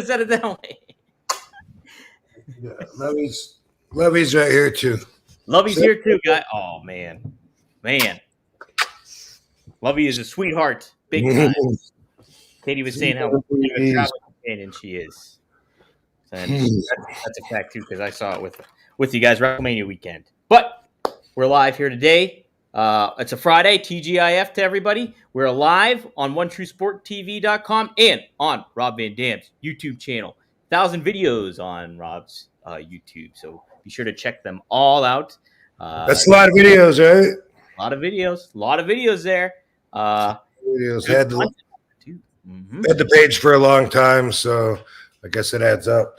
said it that way. Yeah, Lovey's right here too. Lovey's here too, guy. Oh man. Lovey is a sweetheart, big time. Katie was saying how big of a traveling companion she is. And that's a fact too, because I saw it with you guys WrestleMania weekend. But we're live here today. It's a Friday, TGIF to everybody. We're live on OneTrueSportTV.com and on Rob Van Dam's YouTube channel. 1,000 videos on Rob's YouTube, so be sure to check them all out. That's a lot of videos, right? A lot of videos there. Videos had the page for a long time, so I guess it adds up.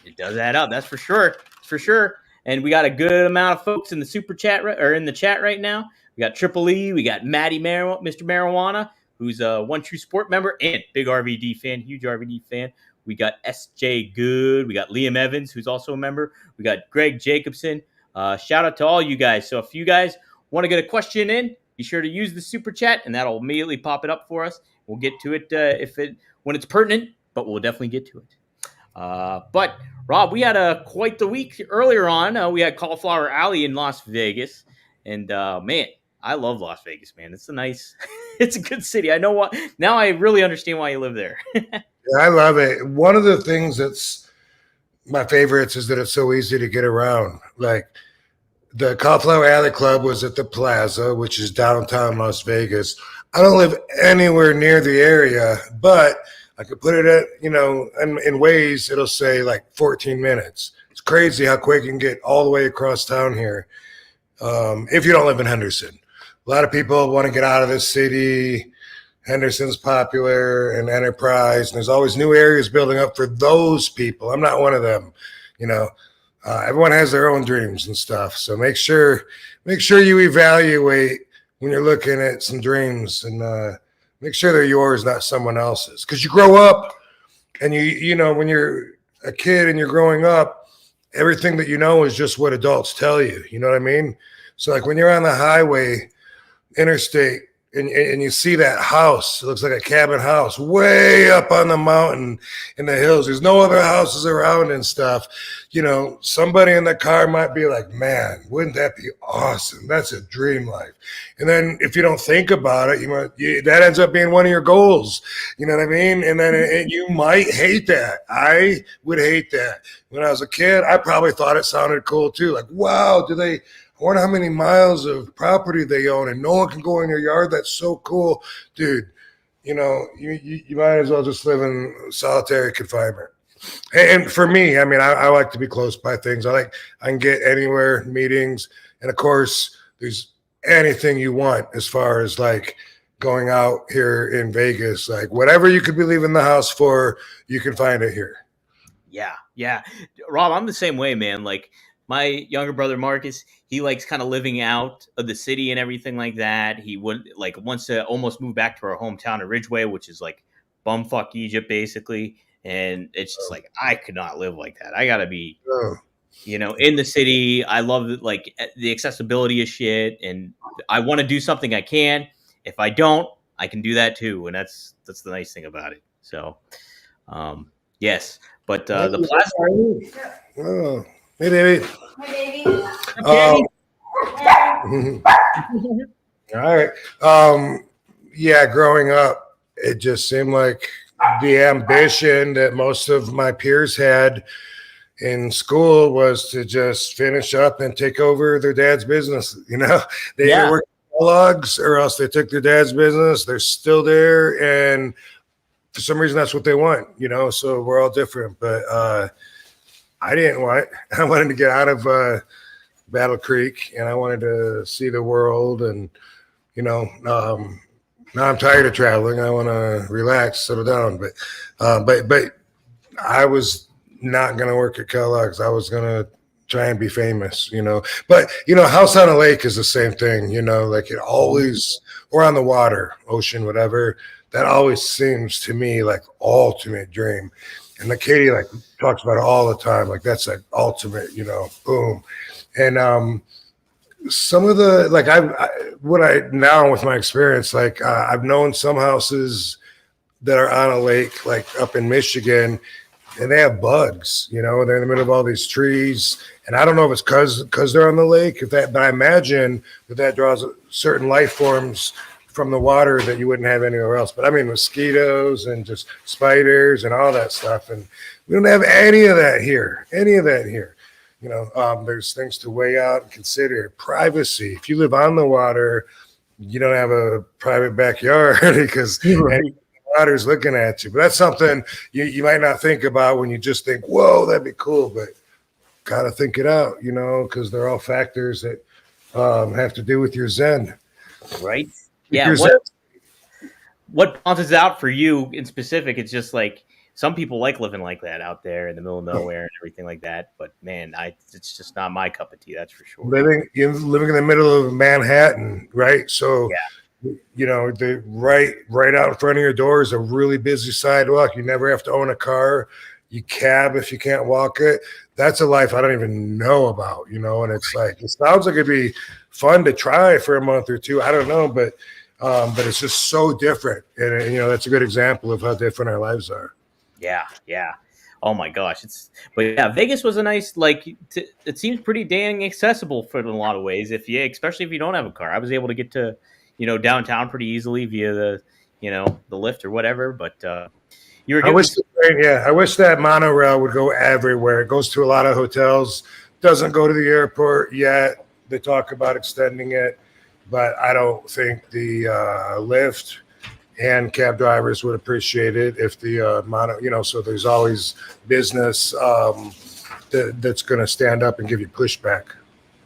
It does add up, that's for sure. And we got a good amount of folks in the super chat or in the chat right now. We got Triple E, we got Mr. Marijuana, who's a One True Sport member and big RVD fan, huge RVD fan. We got SJ Good, we got Liam Evans, who's also a member. We got Greg Jacobson. Shout out to all you guys. So if you guys want to get a question in, be sure to use the super chat, and that'll immediately pop it up for us. We'll get to it when it's pertinent, but we'll definitely get to it. But Rob, we had quite the week earlier on. We had Cauliflower Alley in Las Vegas, and man, I love Las Vegas, man. It's it's a good city. I know what now. I really understand why you live there. Yeah, I love it. One of the things that's my favorites is that it's so easy to get around. Like the Cauliflower Alley Club was at the Plaza, which is downtown Las Vegas. I don't live anywhere near the area, but I could put it at, in Waze, it'll say like 14 minutes. It's crazy how quick you can get all the way across town here if you don't live in Henderson. A lot of people want to get out of this city. Henderson's popular and Enterprise, and there's always new areas building up for those people. I'm not one of them. Everyone has their own dreams and stuff. So make sure you evaluate when you're looking at some dreams and make sure they're yours, not someone else's. Because you grow up and when you're a kid and you're growing up, everything that you know is just what adults tell you. You know what I mean? So like when you're on the highway, interstate, and you see that house, it looks like a cabin house way up on the mountain in the hills. There's no other houses around and stuff. Somebody in the car might be like, man, wouldn't that be awesome? That's a dream life. And then if you don't think about it, that ends up being one of your goals. You know what I mean? And then you might hate that. I would hate that. When I was a kid, I probably thought it sounded cool too. Like, wow, I wonder how many miles of property they own and no one can go in their yard. That's so cool. Dude, you might as well just live in solitary confinement. And for me, I like to be close by things. I can get anywhere, meetings. And of course, there's anything you want as far as like going out here in Vegas. Like whatever you could be leaving the house for, you can find it here. Yeah. Rob, I'm the same way, man. Like, my younger brother, Marcus, he likes kind of living out of the city and everything like that. He wants to almost move back to our hometown of Ridgeway, which is like bumfuck Egypt, basically. And it's just like, I could not live like that. I got to be, in the city. I love like the accessibility of shit. And I want to do something I can. If I don't, I can do that too. And that's the nice thing about it. So, yes. But the Plaza. Oh. Hey, David. Hey, baby. All right. Yeah, growing up, it just seemed like the ambition that most of my peers had in school was to just finish up and take over their dad's business. They either worked logs or else they took their dad's business. They're still there. And for some reason, that's what they want, so we're all different. But I didn't want it. I wanted to get out of Battle Creek, and I wanted to see the world. And now I'm tired of traveling. I want to relax, settle down. But I was not going to work at Kellogg's. I was going to try and be famous. But House on a Lake is the same thing. Like it always, or on the water, ocean, whatever. That always seems to me like ultimate dream. And like Katie talks about it all the time. Like that's like ultimate, boom. And some of the now with my experience, I've known some houses that are on a lake, like up in Michigan, and they have bugs, they're in the middle of all these trees. And I don't know if it's because they're on the lake, but I imagine that draws certain life forms from the water that you wouldn't have anywhere else. But I mean, mosquitoes and just spiders and all that stuff. And we don't have any of that here. There's things to weigh out and consider. Privacy. If you live on the water, you don't have a private backyard because the water's looking at you. But that's something you might not think about when you just think, whoa, that'd be cool. But got to think it out, because they're all factors that have to do with your Zen. Right. Yeah. What balances out for you in specific? It's just like some people like living like that out there in the middle of nowhere and everything like that. But man, it's just not my cup of tea. That's for sure. Living in the middle of Manhattan, right? So, the right out in front of your door is a really busy sidewalk. You never have to own a car. You cab if you can't walk it. That's a life I don't even know about, and it's like, it sounds like it'd be fun to try for a month or two. I don't know, but it's just so different. And that's a good example of how different our lives are. Yeah. Oh my gosh. Vegas was a nice, it seems pretty dang accessible for in a lot of ways. Especially if you don't have a car. I was able to get to, downtown pretty easily via the Lyft or whatever, but, I wish that monorail would go everywhere. It goes to a lot of hotels, doesn't go to the airport yet. They talk about extending it, but I don't think the Lyft and cab drivers would appreciate it if the so there's always business that's going to stand up and give you pushback.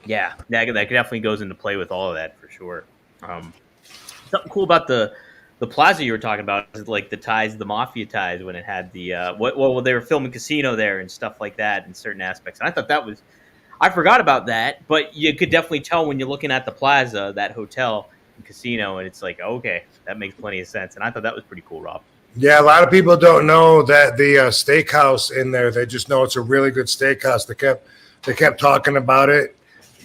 Yeah, that definitely goes into play with all of that for sure. Something cool about the plaza you were talking about is like the Mafia ties when it had the they were filming Casino there and stuff like that in certain aspects. And I thought I forgot about that, but you could definitely tell when you're looking at the plaza, that hotel and Casino, and it's like, okay, that makes plenty of sense. And I thought that was pretty cool, Rob. Yeah, a lot of people don't know that the steakhouse in there. They just know it's a really good steakhouse. They kept talking about it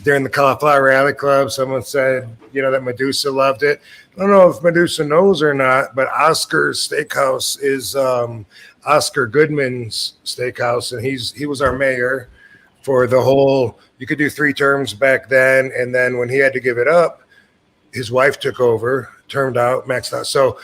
during the Cauliflower Alley Club. Someone said, that Medusa loved it. I don't know if Medusa knows or not, but Oscar's Steakhouse is Oscar Goodman's steakhouse, and he was our mayor for the whole. You could do 3 terms back then, and then when he had to give it up, his wife took over, termed out, maxed out. So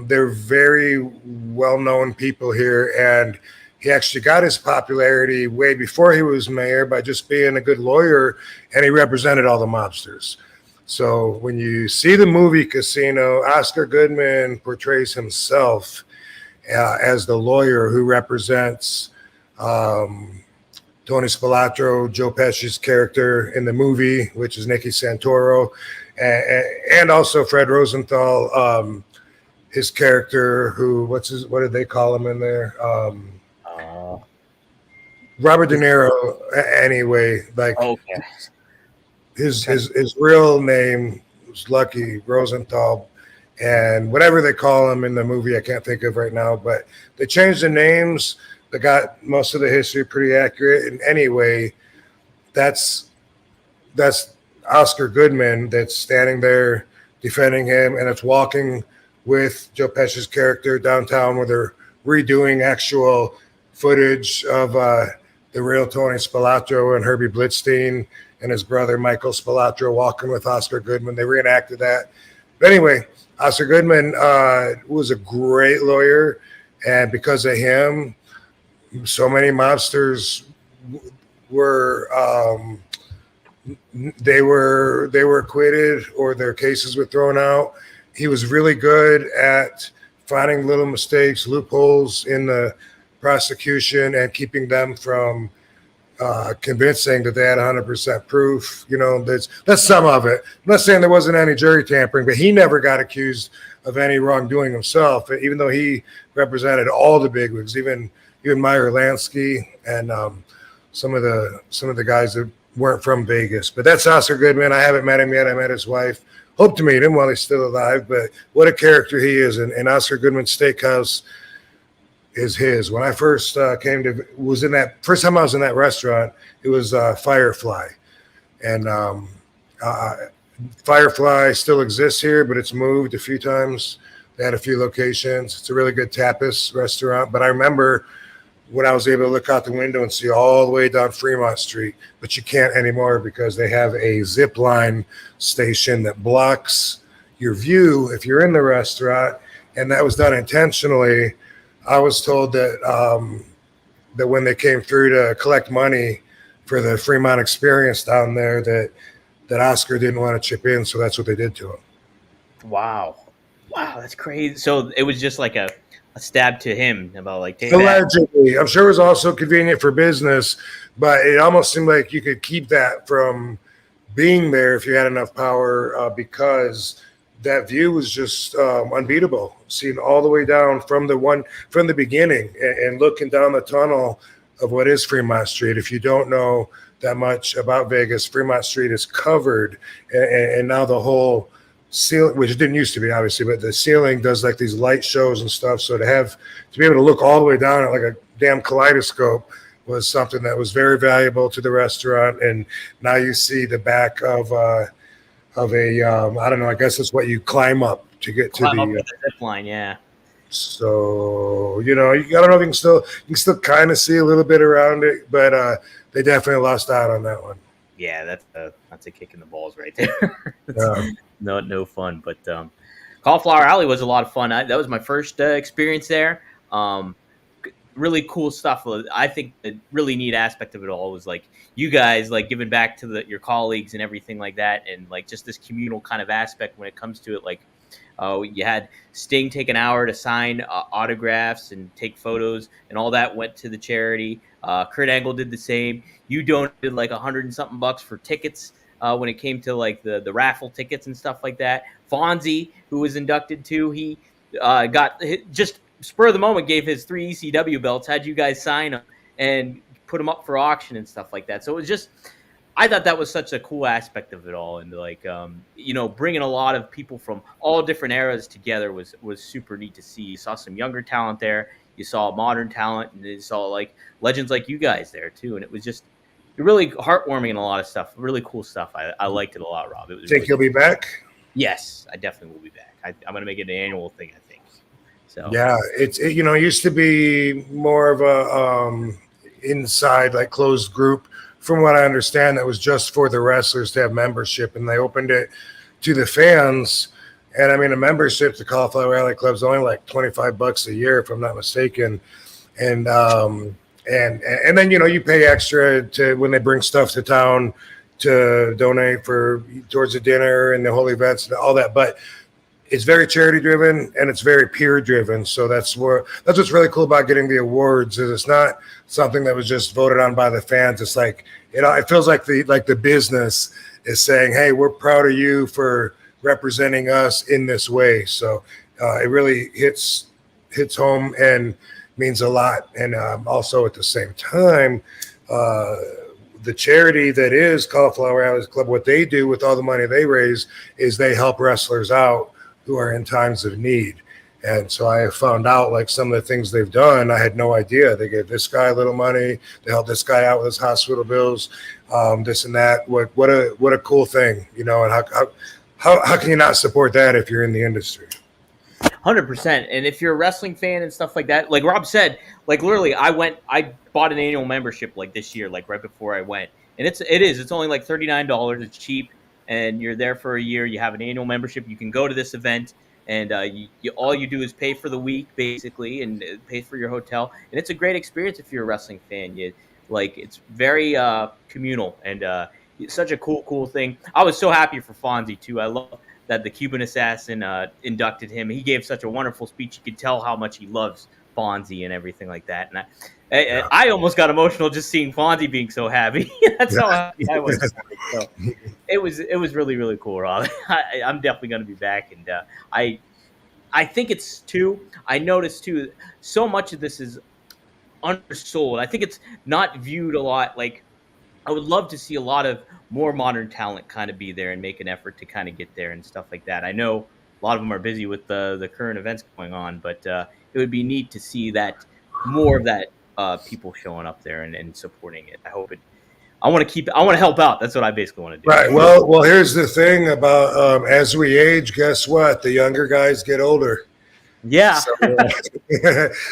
they're very well-known people here, and he actually got his popularity way before he was mayor by just being a good lawyer, and he represented all the mobsters. So when you see the movie Casino, Oscar Goodman portrays himself as the lawyer who represents Tony Spilotro, Joe Pesci's character in the movie, which is Nicky Santoro, and also Fred Rosenthal, his character, what did they call him in there? Robert De Niro. Anyway, okay. His real name was Lucky Rosenthal, and whatever they call him in the movie, I can't think of right now. But they changed the names. They got most of the history pretty accurate. And anyway, that's Oscar Goodman that's standing there defending him, and it's walking with Joe Pesci's character downtown where they're redoing actual footage of the real Tony Spilotro and Herbie Blitzstein and his brother Michael Spilotro walking with Oscar Goodman. They reenacted that. But anyway, Oscar Goodman was a great lawyer, and because of him, so many mobsters were they were acquitted or their cases were thrown out. He was really good at finding little mistakes, loopholes in the prosecution, and keeping them from convincing that they had 100% proof. That's some of it. I'm not saying there wasn't any jury tampering, but he never got accused of any wrongdoing himself, even though he represented all the bigwigs, even Meyer Lansky and some of the guys that weren't from Vegas. But that's Oscar Goodman. I haven't met him yet. I met his wife. Hope to meet him while he's still alive. But what a character he is. And Oscar Goodman's Steakhouse is his. When I first first time I was in that restaurant, it was Firefly. And Firefly still exists here, but it's moved a few times. They had a few locations. It's a really good tapas restaurant. But I remember when I was able to look out the window and see all the way down Fremont Street, but you can't anymore because they have a zip line station that blocks your view if you're in the restaurant, and that was done intentionally. I was told that that when they came through to collect money for the Fremont experience down there, that Oscar didn't want to chip in, so that's what they did to him. Wow, that's crazy. So it was just like a stab to him about like allegedly. I'm sure it was also convenient for business, but it almost seemed like you could keep that from being there if you had enough power, because that view was just unbeatable. Seeing all the way down from the beginning and looking down the tunnel of what is Fremont Street. If you don't know that much about Vegas, Fremont Street is covered, and now the whole ceiling, which it didn't used to be obviously, but the ceiling does like these light shows and stuff. So to be able to look all the way down at like a damn kaleidoscope was something that was very valuable to the restaurant. And now you see the back of a I don't know, I guess that's what you climb up to get to the zip line. Yeah. So, you know, I don't know if you can still kind of see a little bit around it, but they definitely lost out on that one. Yeah, that's a kick in the balls right there. No fun. But Cauliflower Alley was a lot of fun. That was my first experience there. Really cool stuff. I think the really neat aspect of it all was like you guys like giving back to your colleagues and everything like that, and like just this communal kind of aspect when it comes to it. Like you had Sting take an hour to sign autographs and take photos, and all that went to the charity. Kurt Angle did the same. You donated like $100 and something for tickets when it came to like the raffle tickets and stuff like that. Fonzie, who was inducted too, he got just spur of the moment gave his 3 ECW belts, had you guys sign them and put them up for auction and stuff like that. So it was just, I thought that was such a cool aspect of it all. And like, you know, bringing a lot of people from all different eras together was super neat to see. You saw some younger talent there. You saw modern talent, and you saw like legends like you guys there too. And it was just really heartwarming and a lot of stuff. Really cool stuff. I liked it a lot, Rob. It was. Think you'll be back? Yes, I definitely will be back. I'm going to make it an annual thing, I think. So yeah, it used to be more of a inside, like closed group. From what I understand, that was just for the wrestlers to have membership, and they opened it to the fans. And I mean, a membership to Cauliflower Alley Club is only like $25 a year, if I'm not mistaken. And then, you know, you pay extra to when they bring stuff to town to donate towards the dinner and the whole events and all that. But it's very charity driven and it's very peer driven. So that's what's really cool about getting the awards, is it's not something that was just voted on by the fans. It's like, you know, it feels like the business is saying, hey, we're proud of you for representing us in this way. So it really hits home and means a lot. And also at the same time, the charity that is Cauliflower Alley Club, what they do with all the money they raise is they help wrestlers out who are in times of need. And so I have found out like some of the things they've done. I had no idea. They gave this guy a little money. They helped this guy out with his hospital bills, this and that. What a cool thing, you know, and how can you not support that if you're in the industry? 100%. And if you're a wrestling fan and stuff like that, like Rob said, like literally I bought an annual membership like this year, like right before I went. And it's only like $39. It's cheap. And you're there for a year. You have an annual membership. You can go to this event, and all you do is pay for the week, basically, and pay for your hotel. And it's a great experience if you're a wrestling fan. It's very communal, and it's such a cool thing. I was so happy for Fonzie, too. I love that the Cuban Assassin inducted him. He gave such a wonderful speech. You could tell how much he loves Fonzie and everything like that. And I almost got emotional just seeing Fonzie being so happy. That's how happy I was. So it was really, really cool, Rob. I'm definitely going to be back, and I think it's too. I noticed too. So much of this is undersold. I think it's not viewed a lot. Like I would love to see a lot of more modern talent kind of be there and make an effort to kind of get there and stuff like that. I know a lot of them are busy with the current events going on, but it would be neat to see that more of that. People showing up there and supporting it. I want to help out. That's what I basically want to do. Right. Well, here's the thing about as we age, guess what? The younger guys get older. Yeah. So,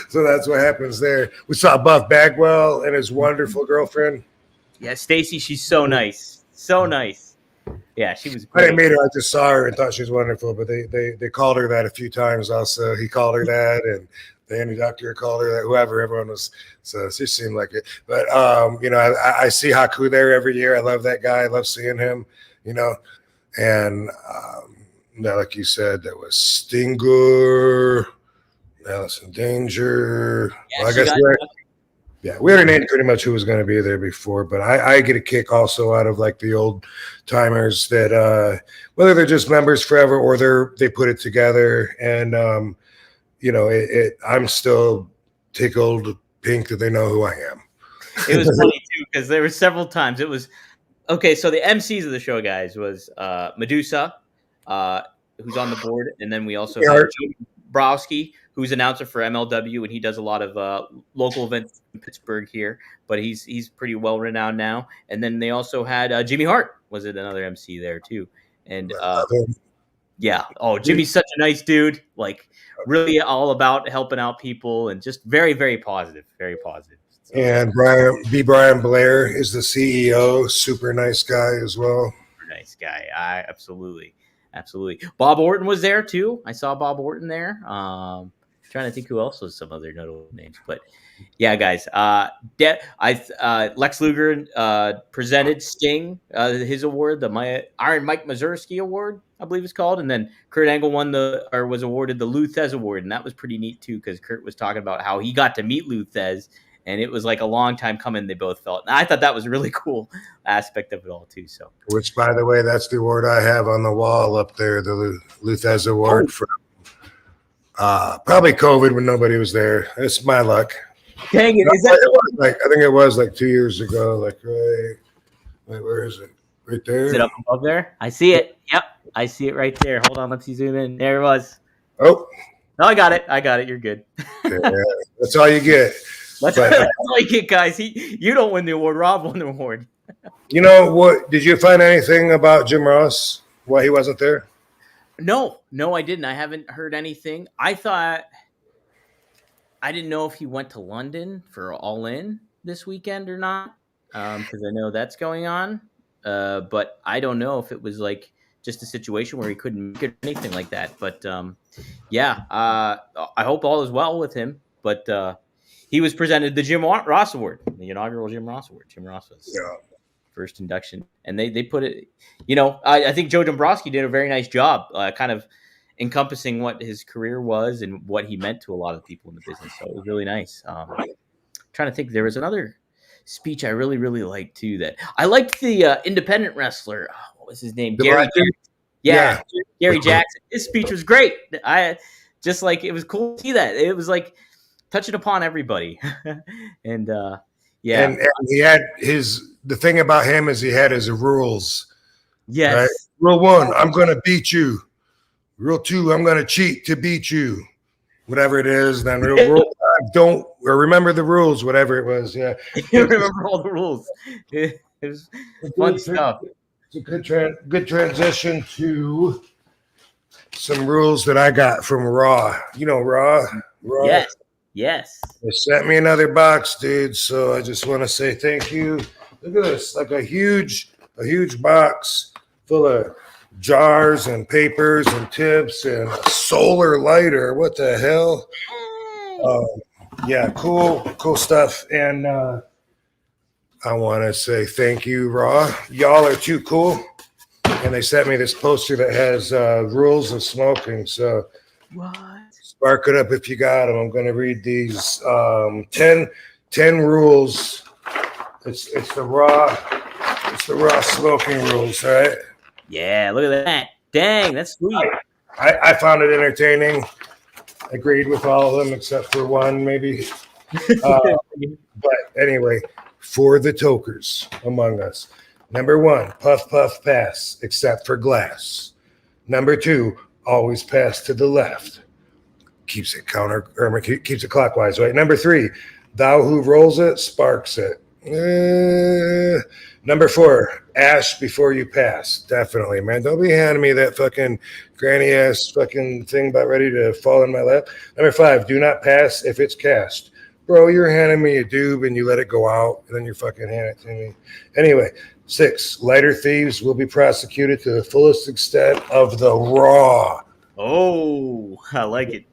so that's what happens there. We saw Buff Bagwell and his wonderful girlfriend. Yeah, Stacy, she's so nice. So nice. Yeah, she was I didn't great. meet her. I just saw her and thought she was wonderful. But they called her that a few times. Also, he called her that, and the Andy Doctor called her that. Whoever, everyone was. So she seemed like it. But you know, I see Haku there every year. I love that guy. I love seeing him. You know, and yeah, like you said, that was Stinger, Alice in Danger. Yeah, Well, I she guess got we already named pretty much who was going to be there before, but I get a kick also out of like the old timers that whether they're just members forever or they put it together, and you know, I'm still tickled pink that they know who I am. It was funny too because there were several times. It was okay. So the MCs of the show, guys, was Medusa, who's on the board, and then we also had Joe Browski, who's announcer for MLW, and he does a lot of local events in Pittsburgh here. But he's pretty well renowned now. And then they also had Jimmy Hart was it another MC there too, and yeah. Oh, Jimmy's such a nice dude. Like really all about helping out people and just very, very positive. Very positive. So, and Brian Blair is the CEO. Super nice guy as well. super nice guy. Absolutely. Bob Orton was there too. I saw Bob Orton there. Trying to think who else was some other notable names, but yeah, guys. Lex Luger presented Sting his award, the Iron Mike Mazursky Award, I believe it's called, and then Kurt Angle was awarded the Lou Thez Award, and that was pretty neat too because Kurt was talking about how he got to meet Lou Thez, and it was like a long time coming. They both felt, and I thought that was a really cool aspect of it all too. So, which, by the way, that's the award I have on the wall up there, the Lou Thez Award for probably COVID when nobody was there. It's my luck. Dang it! I think it was like 2 years ago. Like wait, where is it? Right there. Is it up above there? I see it. Yep, I see it right there. Hold on, let's see zoom in. There it was. Oh, no, I got it. You're good. Yeah, that's all you get. That's all you get, guys. You don't win the award. Rob won the award. You know what? Did you find anything about Jim Ross? Why he wasn't there? No, I didn't. I haven't heard anything. I didn't know if he went to London for All In this weekend or not, because I know that's going on. But I don't know if it was like just a situation where he couldn't make it or anything like that. But yeah, I hope all is well with him. But he was presented the Jim Ross Award, the inaugural Jim Ross Award. Jim Ross was first induction, and they put it. You know, I think Joe Dombrowski did a very nice job, kind of encompassing what his career was and what he meant to a lot of people in the business. So it was really nice. Trying to think, there was another speech I really, really liked too. That I liked the independent wrestler. What was his name? Gary. Yeah, Gary Jackson. His speech was great. I just like it was cool to see that. It was like touching upon everybody, and yeah. And he had the thing about him is he had his rules. Yes. Right? Rule 1, I'm going to beat you. Rule 2, I'm going to cheat to beat you. Whatever it is. Then rule 5, remember the rules, whatever it was. Yeah. You remember all the rules. It was fun stuff. It's a good transition to some rules that I got from Raw. You know Raw? Yes. They sent me another box, dude. So I just want to say thank you. Look at this, like a huge box full of jars and papers and tips and a solar lighter. What the hell? Yeah, cool stuff. And I want to say thank you, Raw. Y'all are too cool. And they sent me this poster that has rules of smoking. So what? Spark it up if you got them. I'm going to read these 10 rules. It's the raw smoking rules, right? Yeah, look at that. Dang, that's sweet. I found it entertaining. Agreed with all of them except for one, maybe. But anyway, for the tokers among us. Number 1, puff, puff, pass, except for glass. Number 2, always pass to the left. Keeps it clockwise, right? Number 3, thou who rolls it, sparks it. Number 4, ash before you pass. Definitely, man. Don't be handing me that fucking granny ass fucking thing about ready to fall in my lap. Number 5, do not pass if it's cast. Bro, you're handing me a dube and you let it go out, and then you fucking hand it to me. Anyway, 6, lighter thieves will be prosecuted to the fullest extent of the raw. Oh, I like it.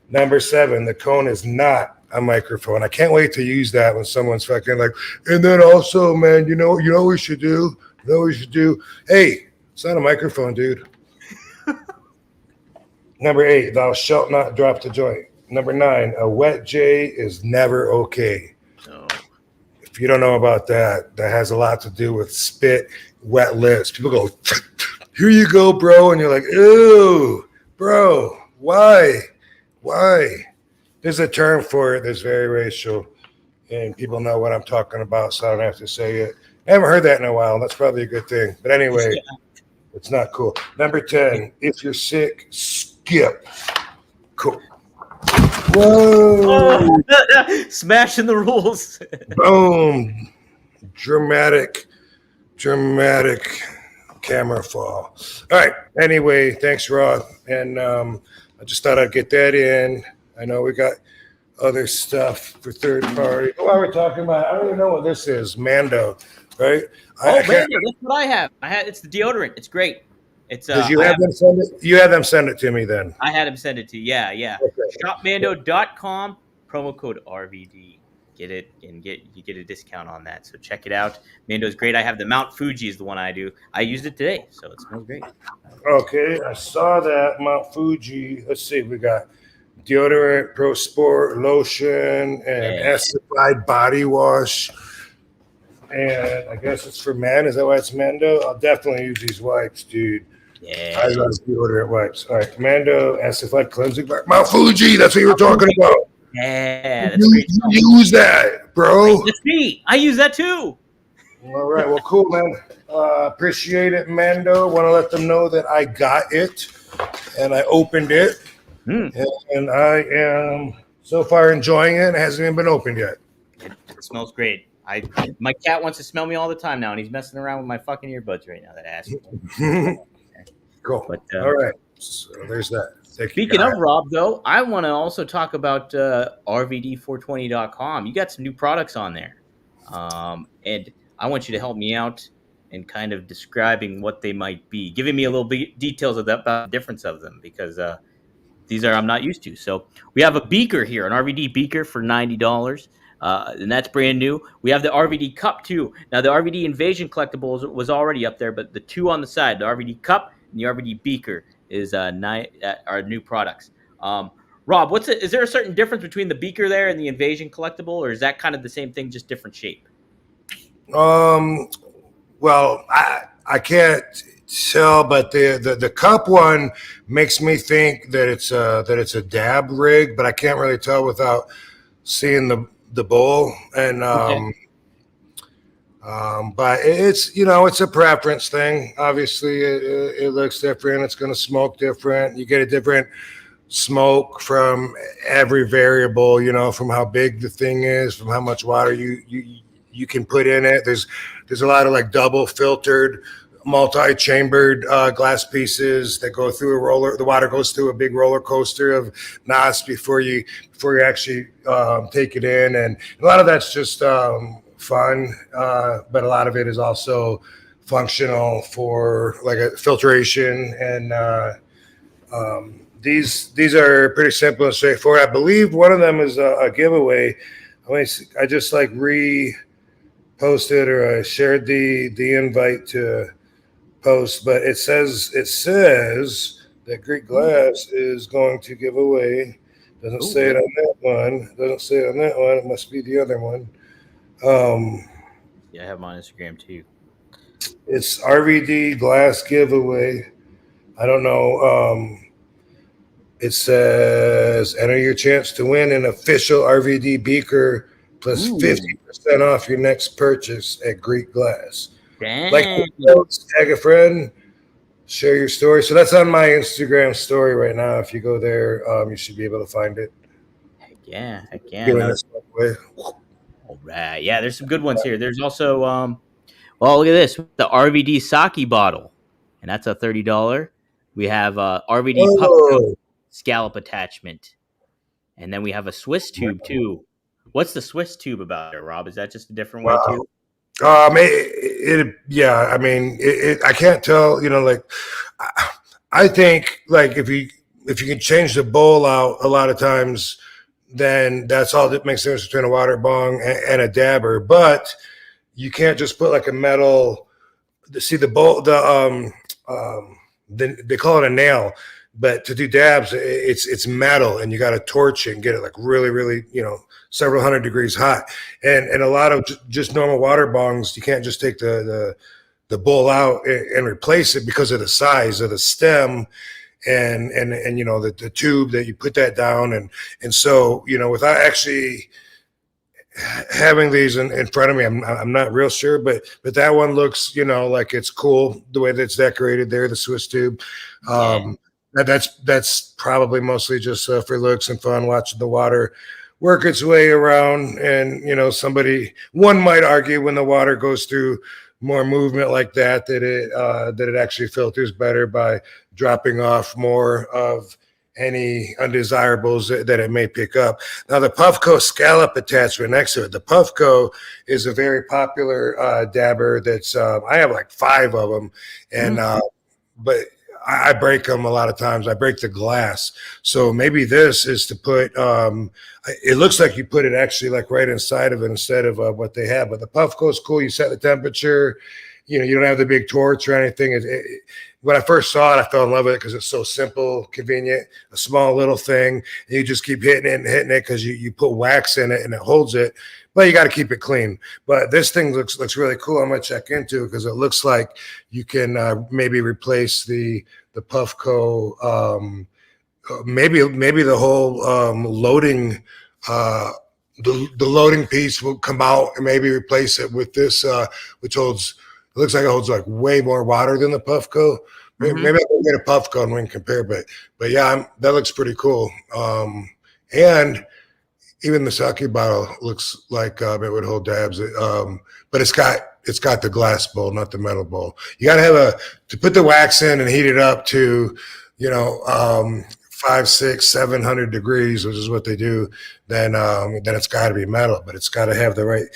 Number 7, the cone is not a microphone. I can't wait to use that when someone's fucking like, and then also, man, you know what we should do? You know what we should do? Hey, it's not a microphone, dude. Number 8, thou shalt not drop the joint. Number 9, a wet J is never okay. Oh. If you don't know about that, that has a lot to do with spit, wet lips. People go, here you go, bro. And you're like, ew, bro, why? Why? There's a term for it that's very racial, and people know what I'm talking about, so I don't have to say it. I haven't heard that in a while. That's probably a good thing. But anyway, it's not cool. Number 10, if you're sick, skip. Cool. Whoa. Oh, smashing the rules. Boom. Dramatic camera fall. All right. Anyway, thanks, Rod. And I just thought I'd get that in. I know we got other stuff for third party. While we're talking about, I don't even know what this is. Mando, right? Mando, that's what I have. It's the deodorant. It's great. It's did you have them send it? You had them send it to me then. I had him send it to you. Yeah. Okay. Shopmando.com, promo code RVD. Get it and you get a discount on that. So check it out. Mando's great. I have the Mount Fuji is the one I do. I used it today, so it smells great. Okay, I saw that Mount Fuji. Let's see, we got deodorant, Pro Sport lotion, and acidified body wash. And I guess it's for men. Is that why it's Mando? I'll definitely use these wipes, dude. Yeah. I love deodorant wipes. All right, Mando, acidified cleansing. Mount Fuji, that's what you were talking about. Yeah, that's great. Use that, bro. That's me. I use that too. All right, well, cool, man. Appreciate it, Mando. Want to let them know that I got it and I opened it. And I am so far enjoying it. It hasn't even been opened yet. It smells great. My cat wants to smell me all the time now, and he's messing around with my fucking earbuds right now. That asshole. Cool. But, all right. So there's that. Speaking of Rob, though, I want to also talk about RVD420.com. You got some new products on there, and I want you to help me out in kind of describing what they might be, giving me a little bit details about the difference of them, because these are I'm not used to. So we have a beaker here, an RVD beaker for $90, and that's brand new. We have the RVD cup too. Now the RVD Invasion Collectibles was already up there, but the two on the side, the RVD cup and the RVD beaker, is our new products. Rob, is there a certain difference between the beaker there and the Invasion Collectible, or is that kind of the same thing, just different shape? Well, I can't tell, but the cup one makes me think that it's a dab rig, but I can't really tell without seeing the bowl. And but it's a preference thing. Obviously, it looks different. It's going to smoke different. You get a different smoke from every variable. From how big the thing is, from how much water you can put in it. There's a lot of like double filtered, multi-chambered glass pieces that go through a roller. The water goes through a big roller coaster of NOS before you actually take it in, and a lot of that's just fun, but a lot of it is also functional for like a filtration. And these are pretty simple and straightforward. I believe one of them is a giveaway. I just like reposted or I shared the invite to post, but it says that Greek Glass is going to give away. Doesn't say it on that one. Doesn't say it on that one. It must be the other one. Yeah, I have them on Instagram too. It's RVD Glass giveaway. I don't know. It says enter your chance to win an official RVD beaker plus 50% off your next purchase at Greek Glass. Dang. Like tag a friend, share your story. So that's on my Instagram story right now. If you go there, you should be able to find it. Heck yeah. All right. Yeah, there's some good ones here. There's also well, look at this. The RVD sake bottle. And that's a $30. We have RVD Puffco Oh, scallop attachment. And then we have a Swiss tube too. What's the Swiss tube about there, Rob? Is that just a different way wow. too? Yeah. I mean, I can't tell. Like, I think like if you can change the bowl out a lot of times, then that's all that makes the difference between a water bong and a dabber. But you can't just put like a metal. See the bowl, they call it a nail, but to do dabs, it's metal, and you got to torch it and get it like really, really, several hundred degrees hot. And a lot of just normal water bongs, you can't just take the bowl out and replace it because of the size of the stem and the tube that you put that down and so without actually having these in front of me, I'm not real sure, but that one looks like it's cool the way that's decorated there, the Swiss tube. Yeah. That's probably mostly just for looks and fun, watching the water work its way around. And one might argue when the water goes through more movement like that it actually filters better by dropping off more of any undesirables that it may pick up. Now, the Puffco scallop attachment next to it. The Puffco is a very popular dabber. That's I have like 5 of them, and but I break them a lot of times. I break the glass. So maybe this is to put. It looks like you put it actually like right inside of it instead of what they have. But the Puffco is cool. You set the temperature. You don't have the big torch or anything. When I first saw it, I fell in love with it because it's so simple, convenient, a small little thing. And you just keep hitting it and hitting it because you put wax in it and it holds it. But you got to keep it clean. But this thing looks really cool. I'm gonna check into it because it looks like you can maybe replace the Puffco. Maybe the whole loading. The loading piece will come out and maybe replace it with this, which holds. It looks like it holds like way more water than the Puffco. Maybe I can get a Puffco and we can compare, but yeah, that looks pretty cool. And even the sake bottle looks like it would hold dabs. But it's got the glass bowl, not the metal bowl. You got to have to put the wax in and heat it up to, 500, 600, 700 degrees, which is what they do. Then it's got to be metal, but it's got to have the right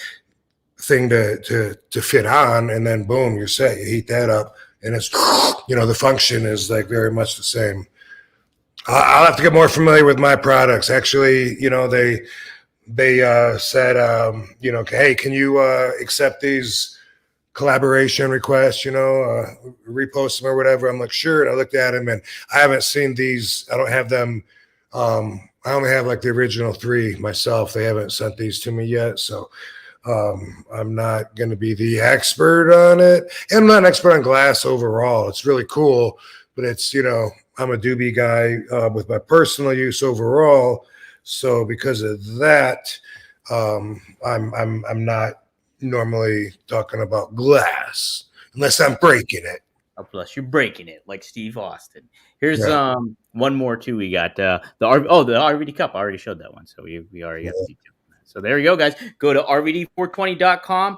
thing to fit on, and then boom, you're set. You heat that up, and it's the function is like very much the same. I'll have to get more familiar with my products. Actually, they said, hey, can you accept these collaboration requests? Repost them or whatever. I'm like, sure. And I looked at them, and I haven't seen these. I don't have them. I only have like the original 3 myself. They haven't sent these to me yet, so. I'm not going to be the expert on it. And I'm not an expert on glass overall. It's really cool, but it's, I'm a doobie guy with my personal use overall. So because of that, I'm not normally talking about glass unless I'm breaking it. Oh, plus you're breaking it like Steve Austin. Here's Yeah. one more too. We got the RVD cup. I already showed that one, so we already got the detail. So there you go, guys. Go to rvd420.com.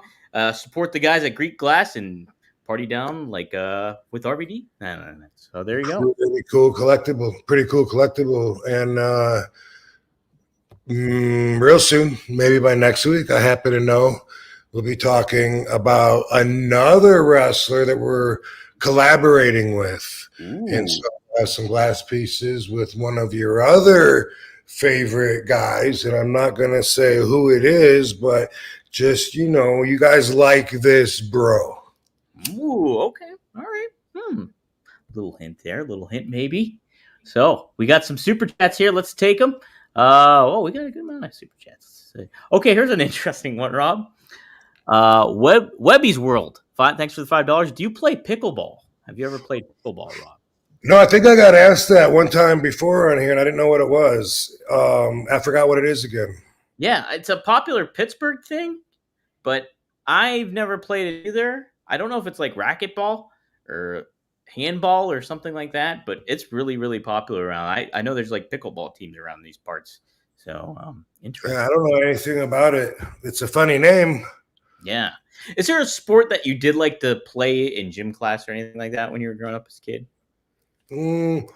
Support the guys at Greek Glass and party down like with RVD. So there you go. Really cool collectible, pretty cool collectible, and real soon, maybe by next week, I happen to know we'll be talking about another wrestler that we're collaborating with. Ooh. And so I have some glass pieces with one of your other favorite guys, and I'm not going to say who it is, but just, you guys like this, bro. Ooh, okay. All right. Little hint there, little hint maybe. So we got some super chats here. Let's take them. We got a good amount of super chats. Okay, here's an interesting one, Rob. Webby's World. Thanks for the $5. Do you play pickleball? Have you ever played pickleball, Rob? No, I think I got asked that one time before on here, and I didn't know what it was. I forgot what it is again. Yeah, it's a popular Pittsburgh thing, but I've never played it either. I don't know if it's like racquetball or handball or something like that, but it's really, really popular around. I know there's like pickleball teams around these parts. So Yeah, interesting. I don't know anything about it. It's a funny name. Yeah. Is there a sport that you did like to play in gym class or anything like that when you were growing up as a kid? Mm,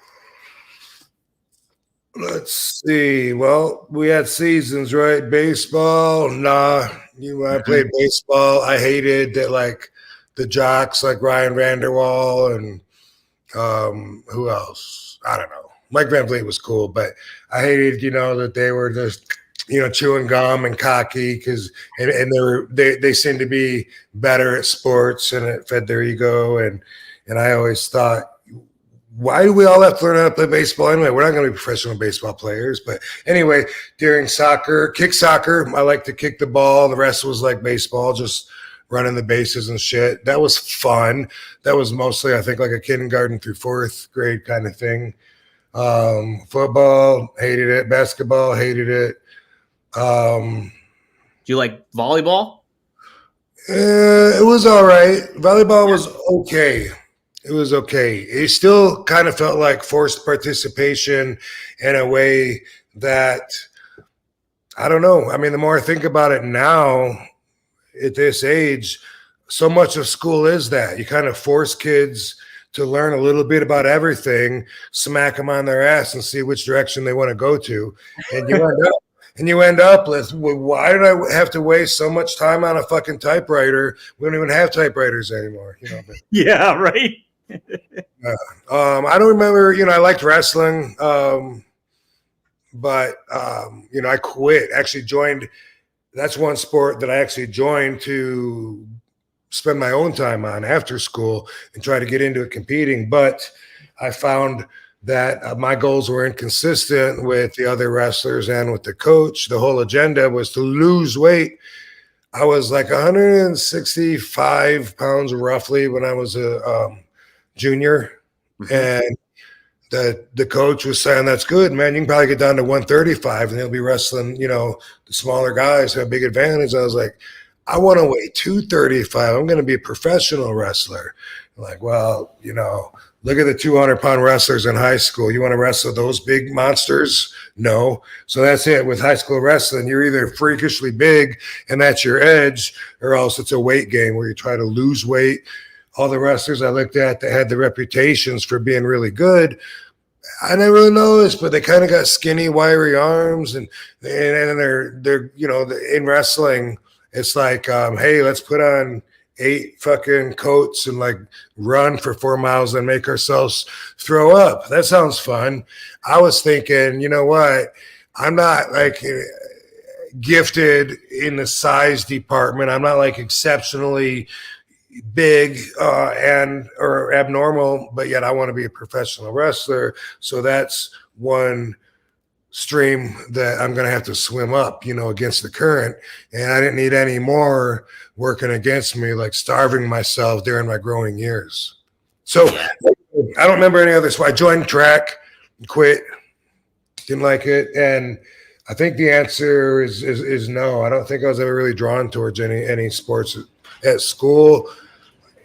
let's see. Well, we had seasons, right? Baseball, nah. I Mhm. played baseball. I hated that, like the jocks, like Ryan Vanderwall and who else? I don't know. Mike Van Vliet was cool, but I hated, that they were just, chewing gum and cocky because and they seemed to be better at sports and it fed their ego and I always thought, why do we all have to learn how to play baseball anyway? We're not going to be professional baseball players. But anyway, during soccer, kick soccer, I like to kick the ball. The rest was like baseball, just running the bases and shit. That was fun. That was mostly, I think, like a kindergarten through fourth grade kind of thing. Football, hated it. Basketball, hated it. Um, Do you like volleyball? it was all right. Volleyball Yeah. was okay. It was okay. It still kind of felt like forced participation in a way that I don't know. I mean, the more I think about it now at this age, so much of school is that you kind of force kids to learn a little bit about everything, smack them on their ass, and see which direction they want to go to, and you end up with, well, why did I have to waste so much time on a fucking typewriter? We don't even have typewriters anymore, But, Yeah, right. I don't remember. I liked wrestling, but I quit. Actually, joined. That's one sport that I actually joined to spend my own time on after school and try to get into it competing. But I found that my goals were inconsistent with the other wrestlers and with the coach. The whole agenda was to lose weight. I was like 165 pounds roughly when I was a junior, Mhm. and the coach was saying, that's good, man. You can probably get down to 135 and they'll be wrestling, the smaller guys have a big advantage. I was like, I want to weigh 235. I'm going to be a professional wrestler. I'm like, well, look at the 200-pound wrestlers in high school. You want to wrestle those big monsters? No. So that's it. With high school wrestling, you're either freakishly big and that's your edge, or else it's a weight game where you try to lose weight. All the wrestlers I looked at that had the reputations for being really good, I never really noticed, but they kind of got skinny, wiry arms, and they're in wrestling, it's like, hey, let's put on 8 fucking coats and like run for 4 miles and make ourselves throw up. That sounds fun. I was thinking, you know what? I'm not like gifted in the size department. I'm not like exceptionally big and or abnormal, but yet I want to be a professional wrestler. So that's one stream that I'm going to have to swim up, against the current. And I didn't need any more working against me, like starving myself during my growing years. So Yeah. I don't remember any other. So I joined track, quit, didn't like it, and I think the answer is no. I don't think I was ever really drawn towards any sports at school,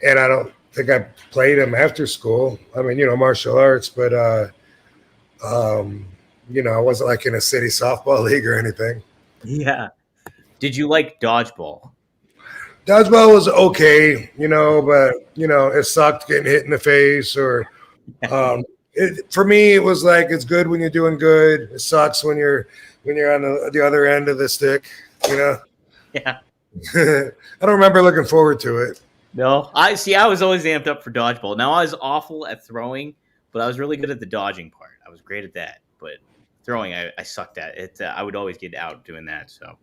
and I don't think I played them after school. I mean, martial arts, but um, I wasn't like in a city softball league or anything. Yeah. Did you like dodgeball? Dodgeball was okay, but it sucked getting hit in the face or for me it was like it's good when you're doing good. It sucks when you're on the other end of the stick, you know. Yeah. I don't remember looking forward to it. No, I see. I was always amped up for dodgeball. Now I was awful at throwing, but I was really good at the dodging part. I was great at that, but throwing, I sucked at it. I would always get out doing that. So,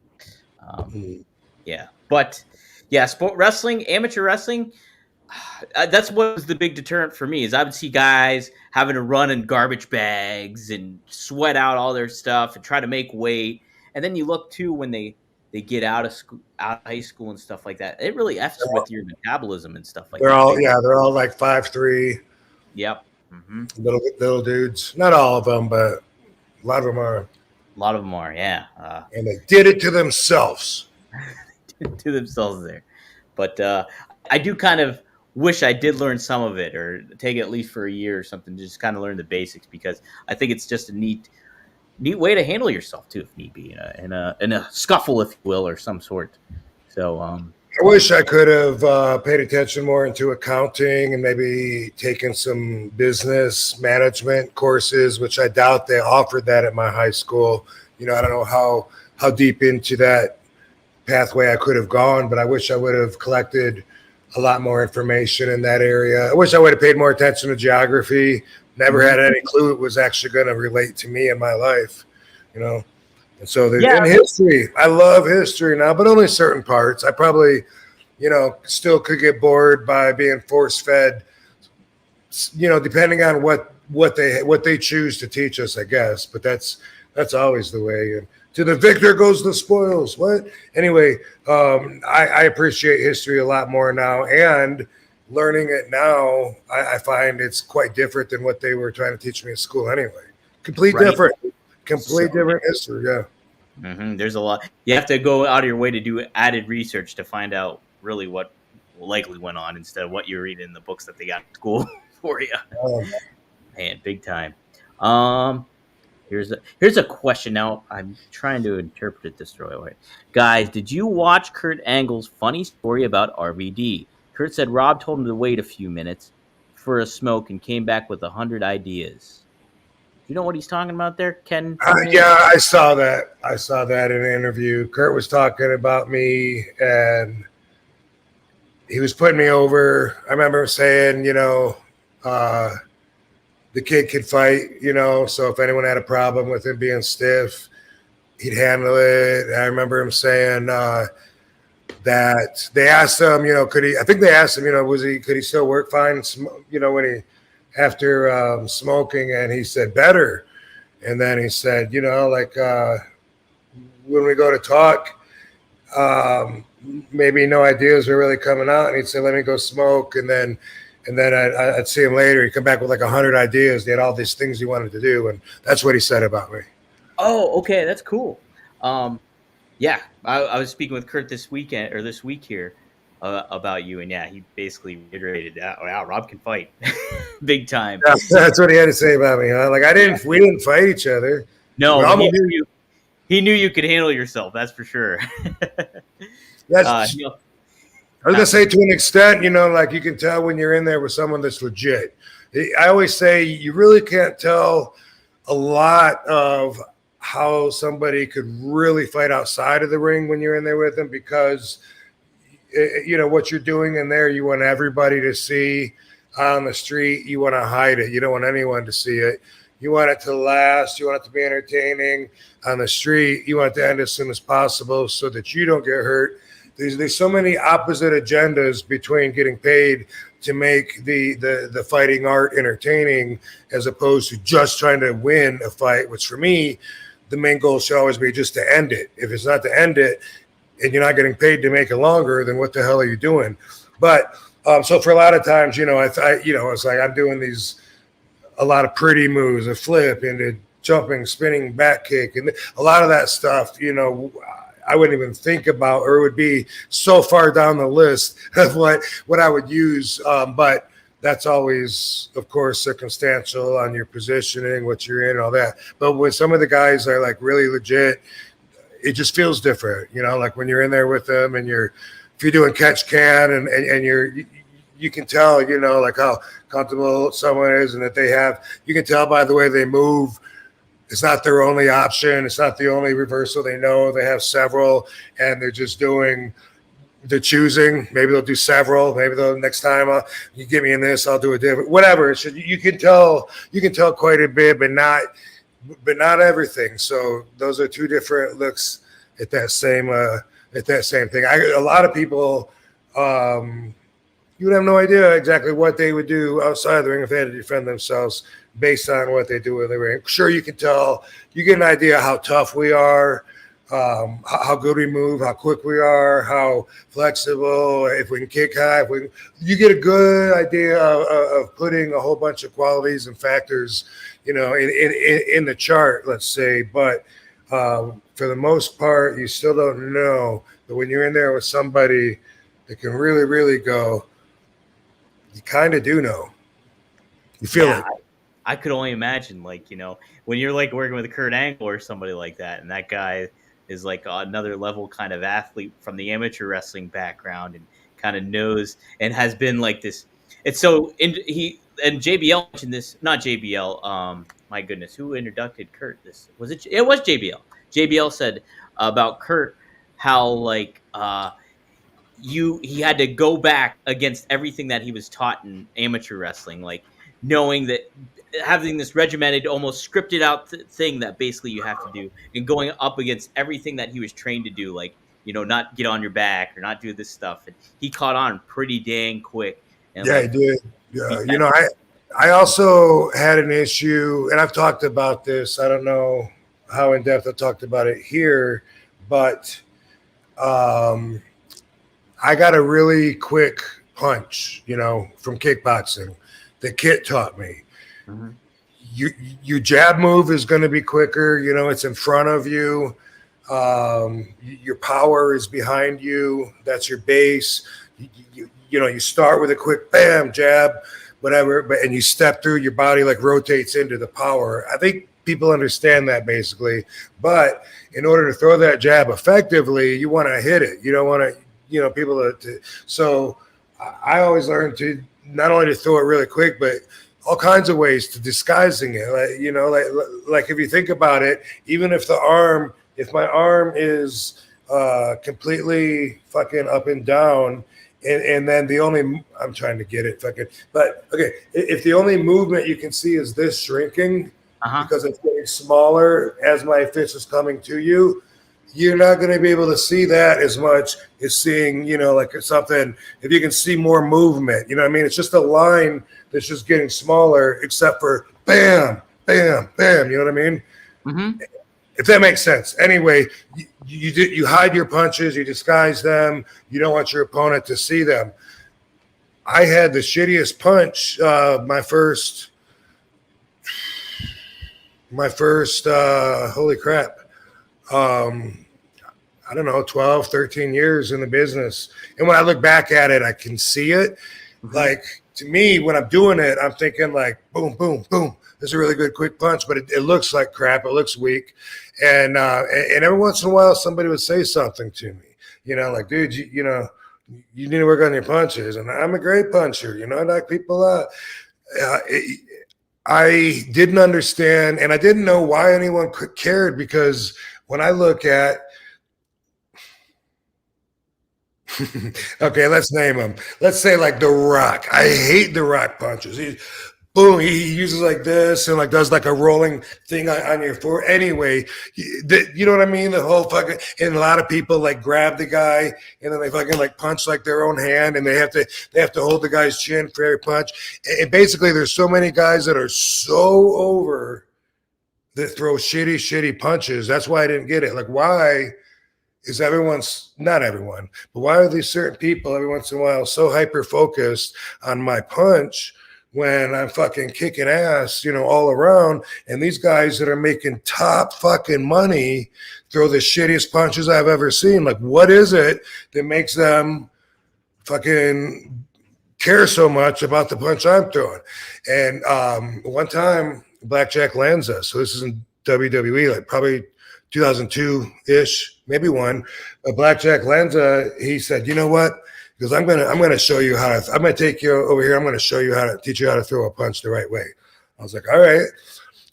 um, Mm. yeah, but yeah, sport wrestling, amateur wrestling. That's what was the big deterrent for me is I would see guys having to run in garbage bags and sweat out all their stuff and try to make weight. And then you look too when they get out of school, out of high school and stuff like that. It really f's with your metabolism and stuff like They're that. all, yeah, they're all like 5'3", Yep. Hmm. little dudes. Not all of them, but a lot of them are, A lot of them are, yeah, and they did it to themselves. to themselves there. But I do kind of wish I did learn some of it or take it at least for a year or something, to just kind of learn the basics because I think it's just a neat neat way to handle yourself too, if need be, in a scuffle, if you will, or some sort. So, I wish I could have paid attention more into accounting and maybe taken some business management courses, which I doubt they offered that at my high school. I don't know how deep into that pathway I could have gone, but I wish I would have collected a lot more information in that area. I wish I would have paid more attention to geography. Never had any clue it was actually going to relate to me in my life, And so in history, I love history now, but only certain parts. I probably, still could get bored by being force fed, depending on what they choose to teach us, I guess. But that's always the way. And to the victor goes the spoils. What? Anyway, I appreciate history a lot more now, and learning it now, I find it's quite different than what they were trying to teach me in school anyway. Complete different history. Yeah. There's a lot. You have to go out of your way to do added research to find out really what likely went on instead of what you read in the books that they got in school for you. Man, big time. Here's a question. Now I'm trying to interpret it this way. Guys, did you watch Kurt Angle's funny story about RVD? Kurt said Rob told him to wait a few minutes for a smoke and came back with 100 ideas. You know what he's talking about there, Ken? Yeah, I saw that. I saw that in an interview. Kurt was talking about me, and he was putting me over. I remember saying, the kid could fight, so if anyone had a problem with him being stiff, he'd handle it. I remember him saying that they asked him, could he? I think they asked him, could he still work fine, when he after smoking, and he said better. And then he said, when we go to talk, maybe no ideas were really coming out, and he'd say, let me go smoke, and then I'd see him later. He'd come back with like 100 ideas. He had all these things he wanted to do, and that's what he said about me. Oh, okay, that's cool. Yeah, I was speaking with Kurt this week here about you, and yeah, he basically reiterated that. Wow, Rob can fight, big time. Yeah, that's what he had to say about me. Huh? Like we didn't fight each other. No, he knew you could handle yourself. That's for sure. I was gonna say, to an extent, like you can tell when you're in there with someone that's legit. I always say you really can't tell a lot of how somebody could really fight outside of the ring when you're in there with them, because what you're doing in there, you want everybody to see. On the street, you want to hide it. You don't want anyone to see it. You want it to last. You want it to be entertaining. On the street, you want it to end as soon as possible so that you don't get hurt. There's so many opposite agendas between getting paid to make the fighting art entertaining as opposed to just trying to win a fight, which for me, the main goal should always be just to end it. If it's not to end it and you're not getting paid to make it longer, then what the hell are you doing? But so for a lot of times, it's like I'm doing a lot of pretty moves, a flip into jumping, spinning back kick, and a lot of that stuff, I wouldn't even think about, or it would be so far down the list of what I would use. But that's always, of course, circumstantial on your positioning, what you're in, all that. But when some of the guys are like really legit, it just feels different, like when you're in there with them and if you're doing catch can and you can tell, like how comfortable someone is and that you can tell by the way they move. It's not their only option. It's not the only reversal they know. They have several, and they're choosing. Maybe they'll do several. Maybe next time you get me in this, I'll do a different. Whatever. So you can tell quite a bit, but not everything. So those are two different looks at that same thing. A lot of people, you would have no idea exactly what they would do outside the ring if they had to defend themselves based on what they do in the ring. Sure, you can tell, you get an idea how tough we are, how good we move, how quick we are, how flexible, if we can kick high. You get a good idea of putting a whole bunch of qualities and factors, in the chart, let's say. But for the most part, you still don't know. But when you're in there with somebody that can really, really go, you kind of do know. You feel it. I could only imagine, like, when you're like working with Kurt Angle or somebody like that, and that guy is like another level kind of athlete from the amateur wrestling background and kind of knows and has been like this. It's so he and JBL mentioned this, not JBL. My goodness, who introduced Kurt? This was it. It was JBL. JBL said about Kurt how like he had to go back against everything that he was taught in amateur wrestling, like knowing that having this regimented, almost scripted out thing that basically you have to do, and going up against everything that he was trained to do, like not get on your back or not do this stuff, and he caught on pretty dang quick. And yeah, like, he did. Yeah, I also had an issue, and I've talked about this. I don't know how in depth I talked about it here, but I got a really quick punch, from kickboxing. The kit taught me. Mm-hmm. Your jab move is going to be quicker. It's in front of you. Your power is behind you. That's your base. You start with a quick bam, jab, whatever, and you step through, your body like rotates into the power. I think people understand that basically. But in order to throw that jab effectively, you want to hit it. You don't want to, people to. So I always learned to not only to throw it really quick, but all kinds of ways to disguising it. Like if you think about it, even if my arm is completely fucking up and down, and then I'm trying to get it fucking, but okay, if the only movement you can see is this shrinking because it's getting smaller as my fist is coming to you, you're not going to be able to see that as much as seeing, like something, if you can see more movement, what I mean? It's just a line that's just getting smaller, except for bam, bam, bam, you know what I mean? Mm-hmm. If that makes sense. Anyway, you hide your punches, you disguise them, you don't want your opponent to see them. I had the shittiest punch, my first, holy crap, I don't know, 12, 13 years in the business. And when I look back at it, I can see it. Mm-hmm. Like, to me, when I'm doing it, I'm thinking like, boom, boom, boom. This is a really good quick punch, but it looks like crap. It looks weak. And every once in a while, somebody would say something to me, like, dude, you need to work on your punches. And I'm a great puncher, I knock people out. I didn't understand, and I didn't know why anyone cared, because when I look at, okay, let's name them. Let's say like The Rock. I hate The Rock punches. He uses like this and like does like a rolling thing on your forehead. Anyway, you know what I mean? The whole fucking, and a lot of people like grab the guy and then they fucking like punch like their own hand, and they have to hold the guy's chin for every punch. And basically, there's so many guys that are so over that throw shitty punches. That's why I didn't get it. Like, why is not everyone, but why are these certain people every once in a while so hyper focused on my punch when I'm fucking kicking ass, all around, and these guys that are making top fucking money throw the shittiest punches I've ever seen? Like, what is it that makes them fucking care so much about the punch I'm throwing? And one time, Blackjack Lanza, so this is in WWE, like probably 2002-ish, maybe one. Blackjack Lanza, he said, you know what? Because I'm gonna show you I'm gonna take you over here. I'm gonna show you teach you how to throw a punch the right way. I was like, all right.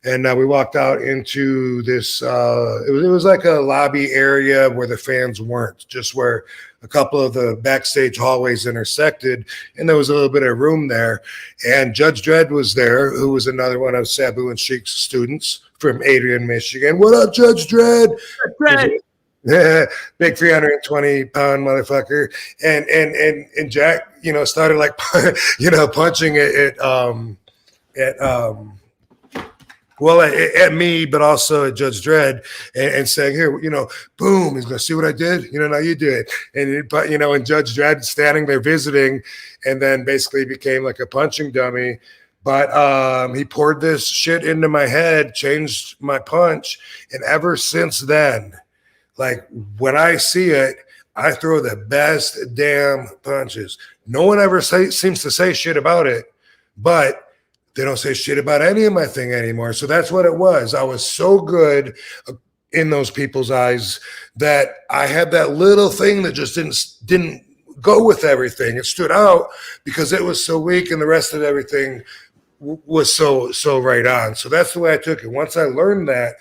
And we walked out into this. It was like a lobby area where the fans weren't, just where a couple of the backstage hallways intersected, and there was a little bit of room there. And Judge Dredd was there, who was another one of Sabu and Sheik's students from Adrian, Michigan. What up, Judge Dredd? Yeah, big 320-pound motherfucker. And Jack, started like, punching at me, but also at Judge Dredd, and saying, here, boom, he's going to see what I did. Now you do it. And Judge Dredd standing there visiting, and then basically became like a punching dummy. But he poured this shit into my head, changed my punch. And ever since then, like, when I see it, I throw the best damn punches. No one ever seems to say shit about it, but they don't say shit about any of my thing anymore. So that's what it was. I was so good in those people's eyes that I had that little thing that just didn't go with everything. It stood out because it was so weak, and the rest of everything was so right on. So that's the way I took it. Once I learned that,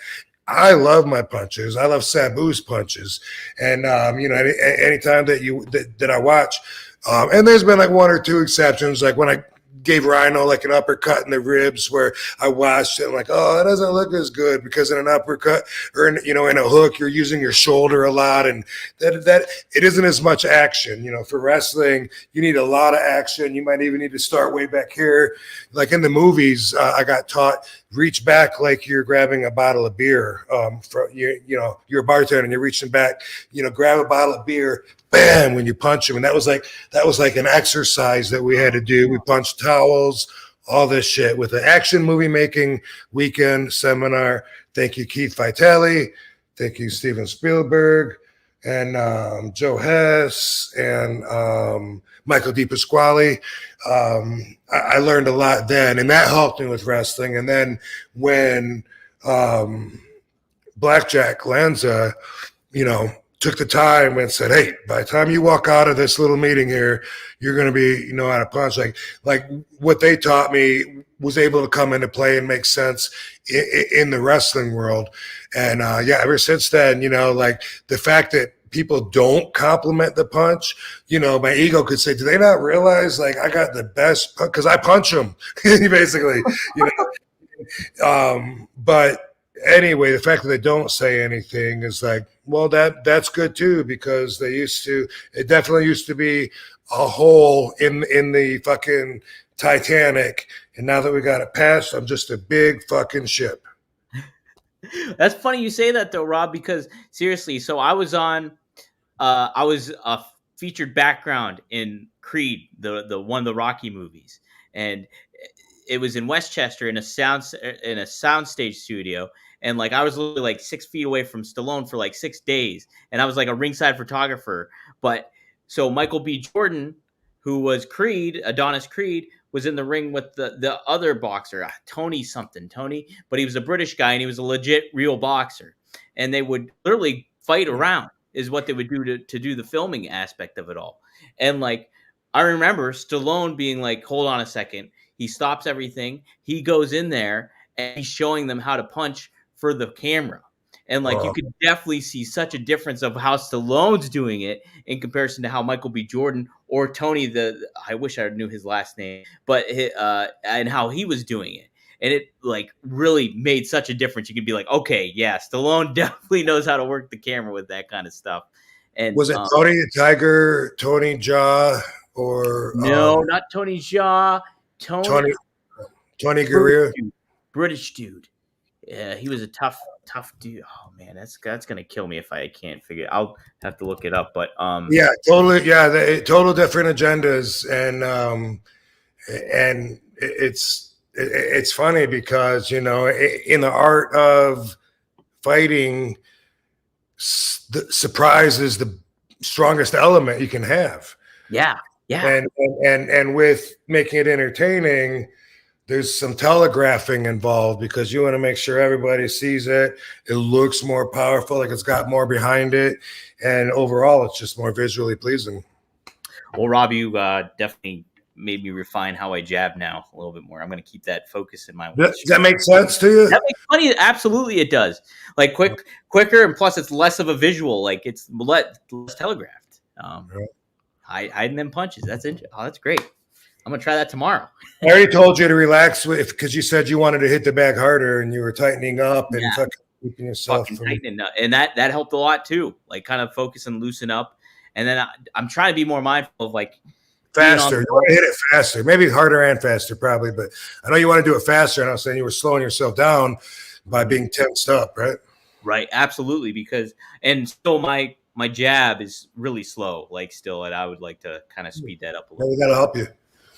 I love my punches. I love Sabu's punches, and anytime that I watch, and there's been like one or two exceptions, like when I gave Rhino like an uppercut in the ribs where I watched it, I'm like, oh, it doesn't look as good because in an uppercut or in a hook, you're using your shoulder a lot, and that it isn't as much action. For wrestling, you need a lot of action. You might even need to start way back here. Like in the movies, I got taught reach back like you're grabbing a bottle of beer. You're a bartender and you're reaching back. Grab a bottle of beer. Bam! When you punch him, and that was like an exercise that we had to do. We punched towels, all this shit with the Action Movie Making Weekend Seminar. Thank you, Keith Vitale. Thank you, Steven Spielberg, and Joe Hess, and Michael DiPasquale. I learned a lot then, and that helped me with wrestling. And then when Blackjack Lanza, took the time and said, hey, by the time you walk out of this little meeting here, you're going to be, how to punch. Like what they taught me was able to come into play and make sense in the wrestling world. And ever since then, like the fact that people don't compliment the punch, my ego could say, do they not realize like I got the best, because I punch them basically, but anyway, the fact that they don't say anything is like, well, that's good too, because it definitely used to be a hole in the fucking Titanic, and now that we got it passed, I'm just a big fucking ship. That's funny you say that though, Rob, because seriously, so I was a featured background in Creed, the one of the Rocky movies, and it was in Westchester in a soundstage studio. And like I was literally like 6 feet away from Stallone for like 6 days, and I was like a ringside photographer. But so Michael B. Jordan, who was Creed, Adonis Creed, was in the ring with the other boxer, Tony, but he was a British guy and he was a legit real boxer. And they would literally fight around, is what they would do to do the filming aspect of it all. And like I remember Stallone being like, hold on a second. He stops everything. He goes in there and he's showing them how to punch for the camera. And like you could definitely see such a difference of how Stallone's doing it in comparison to how Michael B. Jordan or Tony, I wish I knew his last name, but and how he was doing it. And it like really made such a difference. You could be like, okay, yeah, Stallone definitely knows how to work the camera with that kind of stuff. And was it Tony the Tiger, Tony Jaa, or no, not Tony Jaa, Tony Gurria, British dude. Yeah, he was a tough dude. Oh man, that's gonna kill me if I can't figure it. I'll have to look it up. But yeah, totally. Yeah, total different agendas, and it's funny because in the art of fighting, the surprise is the strongest element you can have. Yeah. And with making it entertaining, there's some telegraphing involved because you want to make sure everybody sees it. It looks more powerful, like it's got more behind it. And overall, it's just more visually pleasing. Well, Rob, you definitely made me refine how I jab now a little bit more. I'm going to keep that focus in my mind. Does that make sense to you? That makes funny. Absolutely, it does. Like quicker, and plus it's less of a visual. Like it's less telegraphed. Hiding them punches. That's interesting. Oh, that's great. I'm gonna try that tomorrow. I already told you to relax because you said you wanted to hit the bag harder and you were tightening up and keeping yourself tightening up, and that helped a lot too. Like kind of focus and loosen up, and then I'm trying to be more mindful of like faster. You want to hit it faster, maybe harder and faster, probably. But I know you want to do it faster, and I was saying you were slowing yourself down by being tensed up, right? Right, absolutely. Because and still my jab is really slow, like still, and I would like to kind of speed that up a little. That'll help you.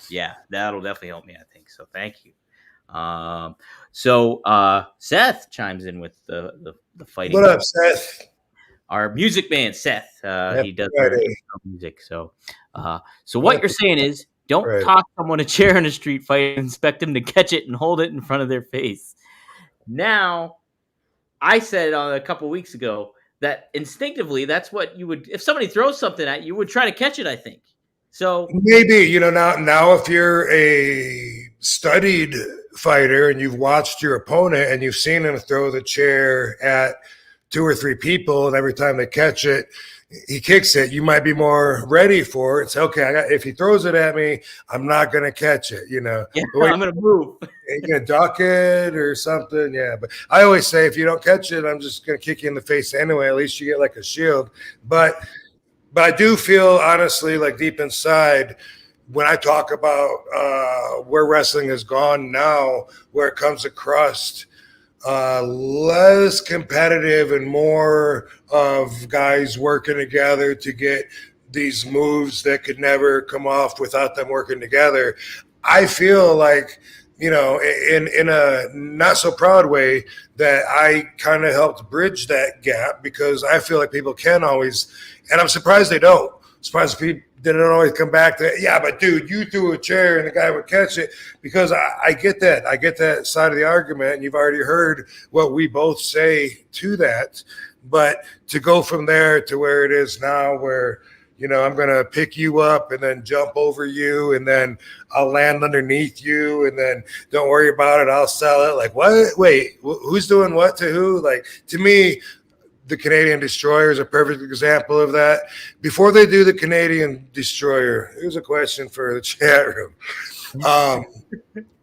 Yeah, that'll definitely help me, I think. So thank you. So Seth chimes in with the fighting. What up, Seth? Our music man, Seth. He does music. So what you're saying is Don't Right. toss someone a chair in a street fight and expect them to catch it and hold it in front of their face. Now, I said a couple weeks ago that instinctively that's what you would, if somebody throws something at you, would try to catch it, I think. So Maybe, now if you're a studied fighter and you've watched your opponent and you've seen him throw the chair at 2 or 3 people, and every time they catch it, he kicks it, you might be more ready for it. It's okay. If he throws it at me, I'm not going to catch it, yeah, I'm going to move. You're going to duck it or something. Yeah. But I always say, if you don't catch it, I'm just going to kick you in the face anyway. At least you get like a shield. But I do feel, honestly, like deep inside, when I talk about where wrestling has gone now, where it comes across less competitive and more of guys working together to get these moves that could never come off without them working together. I feel like, in a not so proud way, that I kind of helped bridge that gap, because I feel like people can always, and I'm surprised they don't. Surprised people they don't always come back to, yeah, but dude, you threw a chair and the guy would catch it, because I get that. I get that side of the argument, and you've already heard what we both say to that. But to go from there to where it is now, where, I'm going to pick you up and then jump over you, and then I'll land underneath you, and then don't worry about it, I'll sell it. Like, what? Wait, who's doing what to who? Like, to me, the Canadian Destroyer is a perfect example of that. Before they do the Canadian Destroyer, here's a question for the chat room.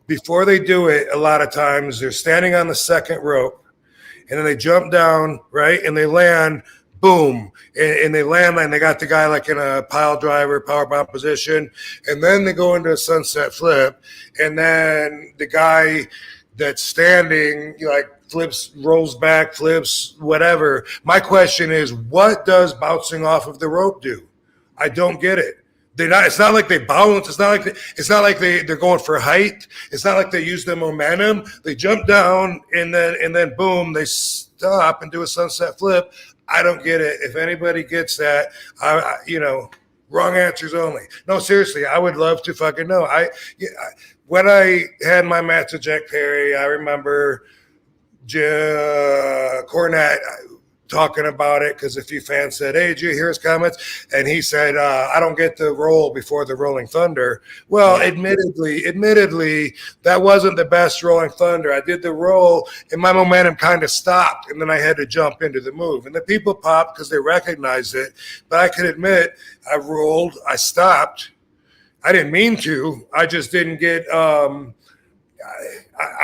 Before they do it, a lot of times they're standing on the second rope, and then they jump down, right, and they land, boom, and they land, and they got the guy like in a pile driver, power bomb position, and then they go into a sunset flip, and then the guy that's standing, like, flips, rolls back, flips, whatever. My question is, what does bouncing off of the rope do? I don't get it. It's not like they bounce. It's not like they're going for height. It's not like they use their momentum. They jump down and then boom, they stop and do a sunset flip. I don't get it. If anybody gets that, wrong answers only. No, seriously, I would love to fucking know. When I had my match with Jack Perry, I remember Cornette talking about it, because a few fans said, hey, did you hear his comments? And he said, I don't get the roll before the Rolling Thunder. Well, yeah. Admittedly, that wasn't the best Rolling Thunder. I did the roll, and my momentum kind of stopped, and then I had to jump into the move. And the people popped because they recognized it. But I can admit, I rolled, I stopped. I didn't mean to. I just didn't get I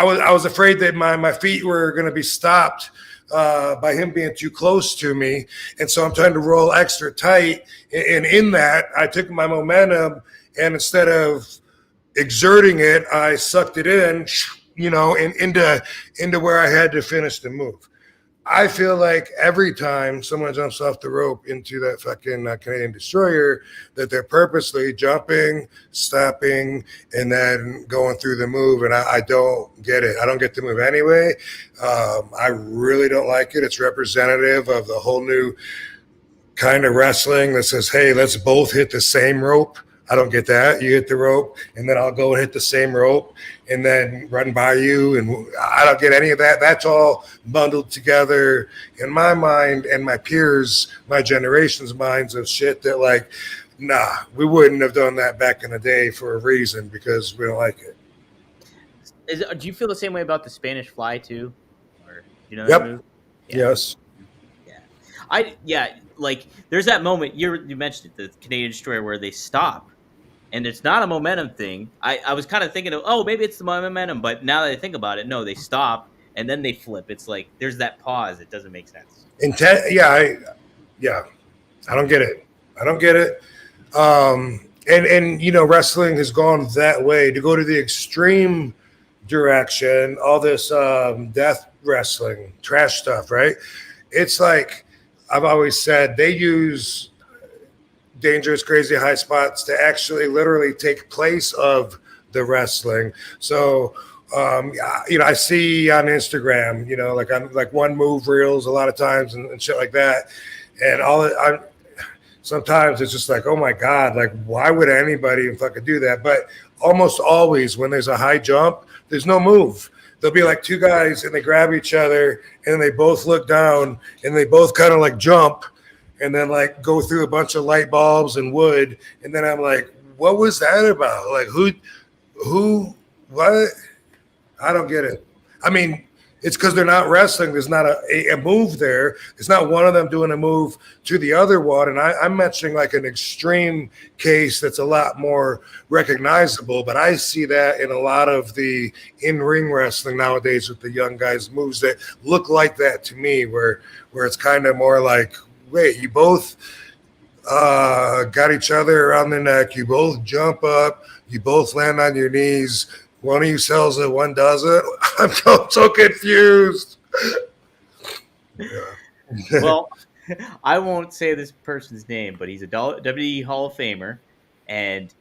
was afraid that my feet were going to be stopped by him being too close to me. And so I'm trying to roll extra tight. And in that, I took my momentum, and instead of exerting it, I sucked it in, and into where I had to finish the move. I feel like every time someone jumps off the rope into that fucking Canadian Destroyer, that they're purposely jumping, stopping, and then going through the move. And I don't get it. I don't get the move anyway. I really don't like it. It's representative of the whole new kind of wrestling that says, hey, let's both hit the same rope. I don't get that. You hit the rope, and then I'll go and hit the same rope and then run by you. And I don't get any of that. That's all bundled together in my mind and my peers, my generation's minds of shit that, like, nah, we wouldn't have done that back in the day for a reason, because we don't like it. Do you feel the same way about the Spanish Fly too? Or, Yep. That move? Yeah. Yes. Yeah. Like, there's that moment you mentioned it, the Canadian Destroyer, where they stop. And it's not a momentum thing. I was kind of thinking of, maybe it's the momentum. But now that I think about it, no, they stop and then they flip. It's like there's that pause. It doesn't make sense. I don't get it. And wrestling has gone that way, to go to the extreme direction, all this death wrestling, trash stuff, right? It's like, I've always said, they use dangerous, crazy high spots to actually literally take place of the wrestling. So, I see on Instagram, like one move reels a lot of times and shit like that. And sometimes it's just like, oh my God, like why would anybody fucking do that? But almost always when there's a high jump, there's no move. There'll be like two guys and they grab each other and they both look down and they both kind of like jump and then like go through a bunch of light bulbs and wood. And then I'm like, what was that about? Like who, what? I don't get it. I mean, it's because they're not wrestling. There's not a move there. It's not one of them doing a move to the other one. And I'm mentioning like an extreme case that's a lot more recognizable. But I see that in a lot of the in-ring wrestling nowadays with the young guys moves that look like that to me, where it's kind of more like, wait, you both got each other around the neck. You both jump up. You both land on your knees. One of you sells it, one doesn't. I'm so confused. Yeah. Well, I won't say this person's name, but he's a WWE Hall of Famer. And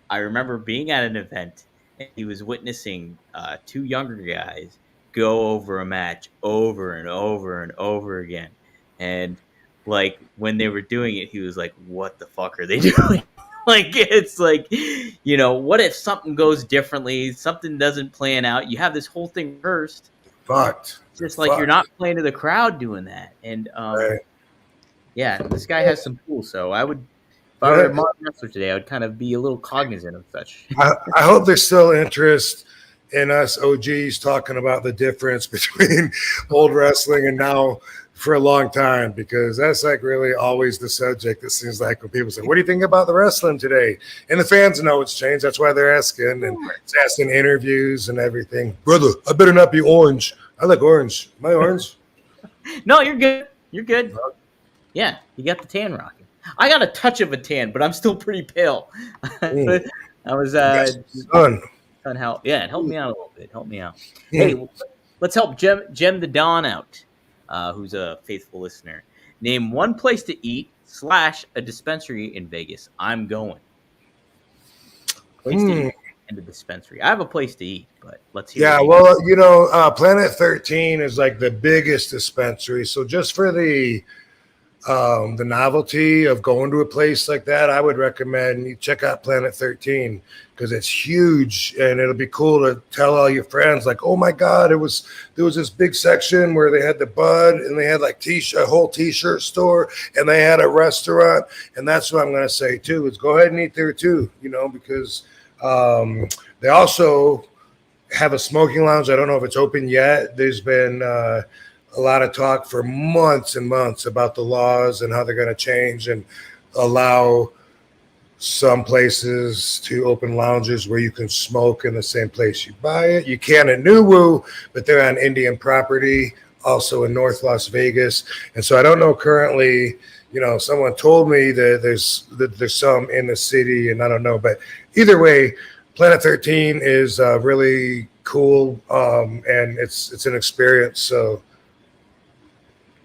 I remember being at an event, and he was witnessing two younger guys go over a match over and over and over again. And, like, when they were doing it, he was like, what the fuck are they doing? Like, it's like, you know, what if something goes differently, something doesn't plan out, you have this whole thing rehearsed. Fucked. It's just like you're not playing to the crowd doing that. And, right. Yeah, this guy has some tools, so I would, if I were a modern wrestler today, I would kind of be a little cognizant of such. I hope there's still interest in us OGs talking about the difference between old wrestling and now for a long time, because that's like really always the subject. It seems like when people say, what do you think about the wrestling today? And the fans know it's changed. That's why they're asking, and it's asking interviews and everything. Brother, I better not be orange. I like orange. Am I orange? No, you're good. You're good. Yeah, you got the tan rocking. I got a touch of a tan, but I'm still pretty pale. I was fun. Help. Yeah, it helped me out a little bit. Help me out. Hey, let's help Jem the Don out. Who's a faithful listener. Name one place to eat / a dispensary in Vegas. I'm going. Place to eat and a dispensary. I have a place to eat, but let's hear. Yeah, well, you know, Planet 13 is like the biggest dispensary. So just for the novelty of going to a place like that, I would recommend you check out Planet 13 because it's huge and it'll be cool to tell all your friends like, oh my God, there was this big section where they had the bud and they had like a whole t-shirt store and they had a restaurant. And that's what I'm going to say too, is go ahead and eat there too, you know, because they also have a smoking lounge. I don't know if it's open yet. There's been a lot of talk for months and months about the laws and how they're going to change and allow some places to open lounges where you can smoke in the same place you buy it. You can at Nuwu, but they're on Indian property, also in North Las Vegas. And so I don't know currently, you know, someone told me that there's some in the city, and I don't know. But either way, Planet 13 is really cool, and it's an experience. So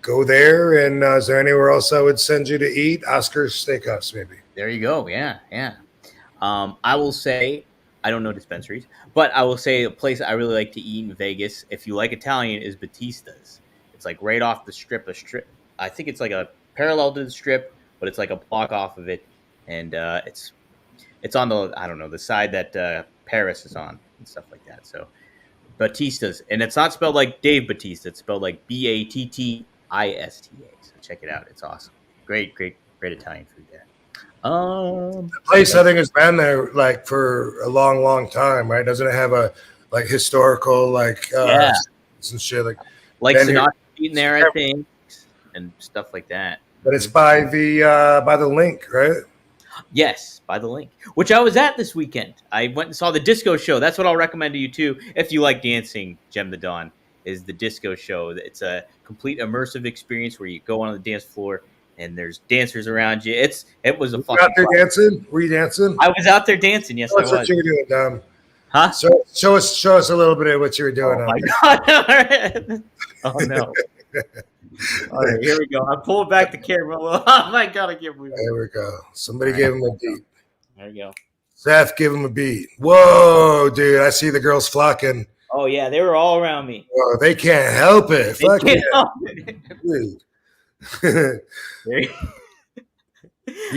go there. And is there anywhere else I would send you to eat? Oscar's Steakhouse, maybe. There you go. Yeah. I will say, I don't know dispensaries, but I will say a place I really like to eat in Vegas, if you like Italian, is Batista's. It's like right off the strip. I think it's like a parallel to the strip, but it's like a block off of it, and it's on the, I don't know, the side that Paris is on and stuff like that. So Batista's, and it's not spelled like Dave Batista. It's spelled like Battista. So check it out. It's awesome. Great Italian food there. The place I think has been there like for a long time, right? Doesn't it have a like historical like some shit like Sinatra eating there, I think, and stuff like that. But it's by the link, right? Yes, by the link, which I was at this weekend. I went and saw the disco show. That's what I'll recommend to you too, if you like dancing. Jem the Dawn is the disco show. It's a complete immersive experience where you go on the dance floor and there's dancers around you. It was a fucking. Out there dancing? Were you dancing? I was out there dancing. Yes, I was. What you were doing, Dom? Huh? So show us a little bit of what you were doing. Oh my God! Oh no! All right, here we go. I'm pulling back the camera a little. Oh my God! I can't believe it. There we go. Somebody gave him a beat. There you go. Seth, give him a beat. Whoa, dude! I see the girls flocking. Oh yeah, they were all around me. Oh, they can't help it. They Fuck can't yeah. help it.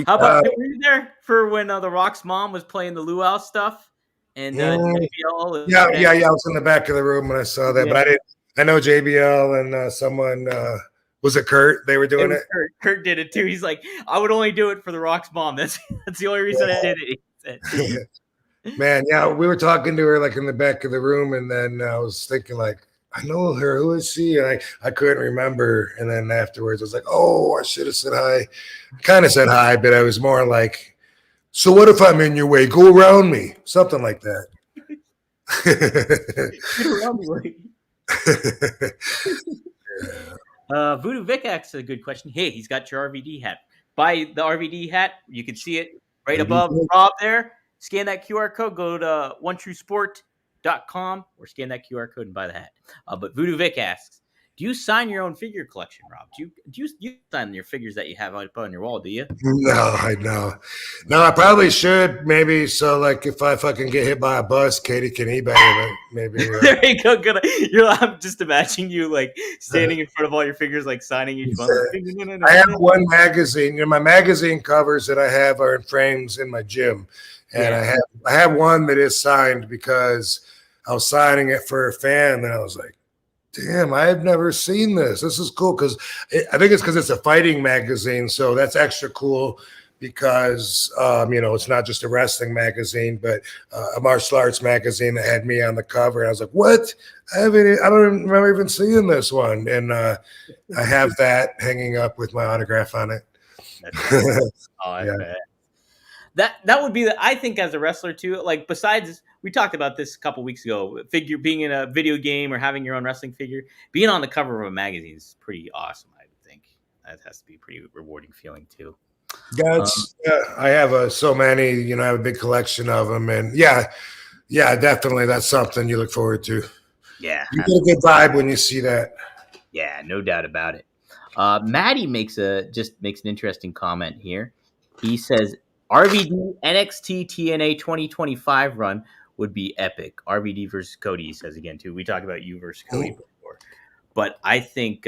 How about were you there for when The Rock's mom was playing the luau stuff and JBL? Yeah. I was in the back of the room when I saw that, but I didn't. I know JBL and someone was it Kurt? They were doing it. Kurt did it too. He's like, I would only do it for The Rock's mom. That's the only reason I did it. He said. Man, yeah, we were talking to her like in the back of the room, and then I was thinking like, I know her. Who is she? And I couldn't remember. And then afterwards, I was like, oh, I should have said hi. Kind of said hi, but I was more like, so what if I'm in your way? Go around me. Something like that. Get around me. Voodoo Vic asks a good question. Hey, he's got your RVD hat. Buy the RVD hat. You can see it right above Rob there. Scan that QR code. Go to onetruesport.com or scan that QR code and buy the hat. But Voodoo Vic asks, do you sign your own figure collection, Rob? Do you sign your figures that you have up on your wall, do you? No, I know. No, I probably should. Maybe so. Like if I fucking get hit by a bus, Katie can eBay it. Maybe. There you go. Good. I'm just imagining you like standing in front of all your figures, like signing each one. I have one magazine. My magazine covers that I have are in frames in my gym, and I have one that is signed because I was signing it for a fan, and I was like, damn, I've never seen this. This is cool because I think it's because it's a fighting magazine. So that's extra cool because, it's not just a wrestling magazine, but a martial arts magazine that had me on the cover. And I was like, what? I don't remember even seeing this one. And I have that hanging up with my autograph on it. That would be I think as a wrestler too, like besides we talked about this a couple weeks ago, figure being in a video game or having your own wrestling figure, being on the cover of a magazine is pretty awesome. I would think that has to be a pretty rewarding feeling too. I have so many, I have a big collection of them, and yeah, definitely that's something you look forward to. Yeah, you get a good vibe when you see that. Yeah, no doubt about it. Maddie makes an interesting comment here. He says RVD NXT TNA 2025 run would be epic. RVD versus Cody, he says again too. We talked about you versus Cody before, but I think.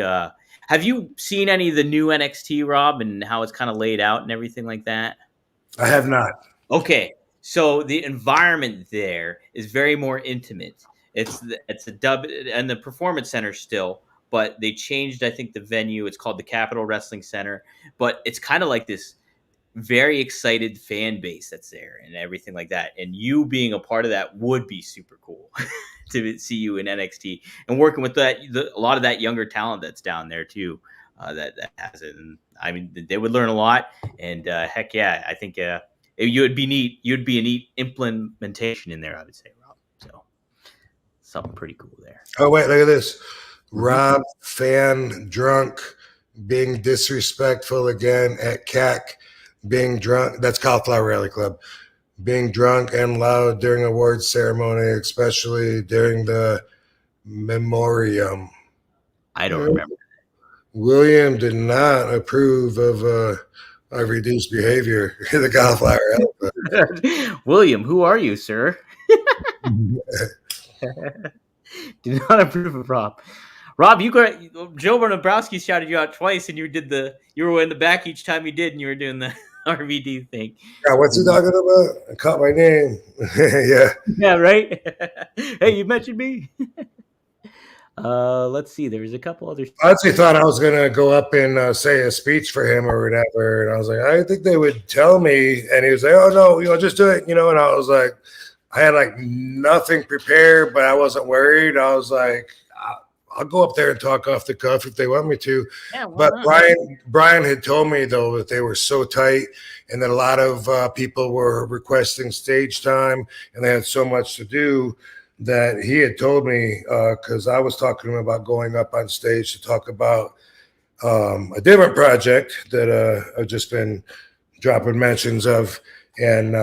Have you seen any of the new NXT, Rob, and how it's kind of laid out and everything like that? I have not. Okay, so the environment there is very more intimate. It's a dub and the Performance Center still, but they changed, I think, the venue. It's called the Capitol Wrestling Center, but it's kind of like this very excited fan base that's there and everything like that. And you being a part of that would be super cool to see you in NXT and working with a lot of that younger talent that's down there too. That has it. And I mean, they would learn a lot. And heck yeah, I think you would be neat. You'd be a neat implementation in there, I would say, Rob. So something pretty cool there. Oh wait, look at this. Rob fan drunk being disrespectful again at CAC. Being drunk, that's Cauliflower Alley Club. Being drunk and loud during awards ceremony, especially during the memoriam. I don't remember. William did not approve of our reduced behavior in the Cauliflower Alley Club. William, who are you, sir? Did not approve of Rob. Rob, Joe Bonabrowski shouted you out twice, and you were in the back each time you did, and you were doing the RVD thing. Yeah, what's he talking about? I caught my name. Yeah. Yeah, right? Hey, you mentioned me. Let's see. There's a couple other. I actually thought I was going to go up and say a speech for him or whatever. And I was like, I think they would tell me. And he was like, oh, no, just do it. And I was like, I had like nothing prepared, but I wasn't worried. I was like, I'll go up there and talk off the cuff if they want me to. Yeah, but Brian had told me, though, that they were so tight and that a lot of people were requesting stage time and they had so much to do that he had told me, because I was talking to him about going up on stage to talk about a different project that I've just been dropping mentions of. And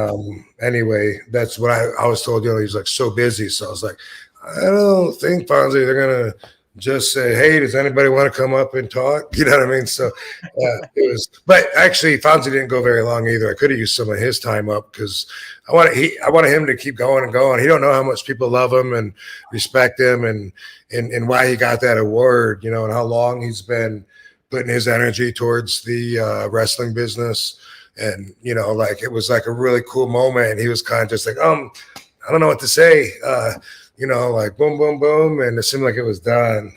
anyway, that's what I was told. He's like so busy. So I was like, I don't think, Fonzie, they're going to just say, hey, does anybody want to come up and talk? You know what I mean? So it was, but actually Fonzie didn't go very long either. I could have used some of his time up because I wanted him to keep going and going. He don't know how much people love him and respect him and why he got that award, and how long he's been putting his energy towards the wrestling business. And, you know, like, it was like a really cool moment. And he was kind of just like, I don't know what to say, you know, like boom, boom, boom. And it seemed like it was done.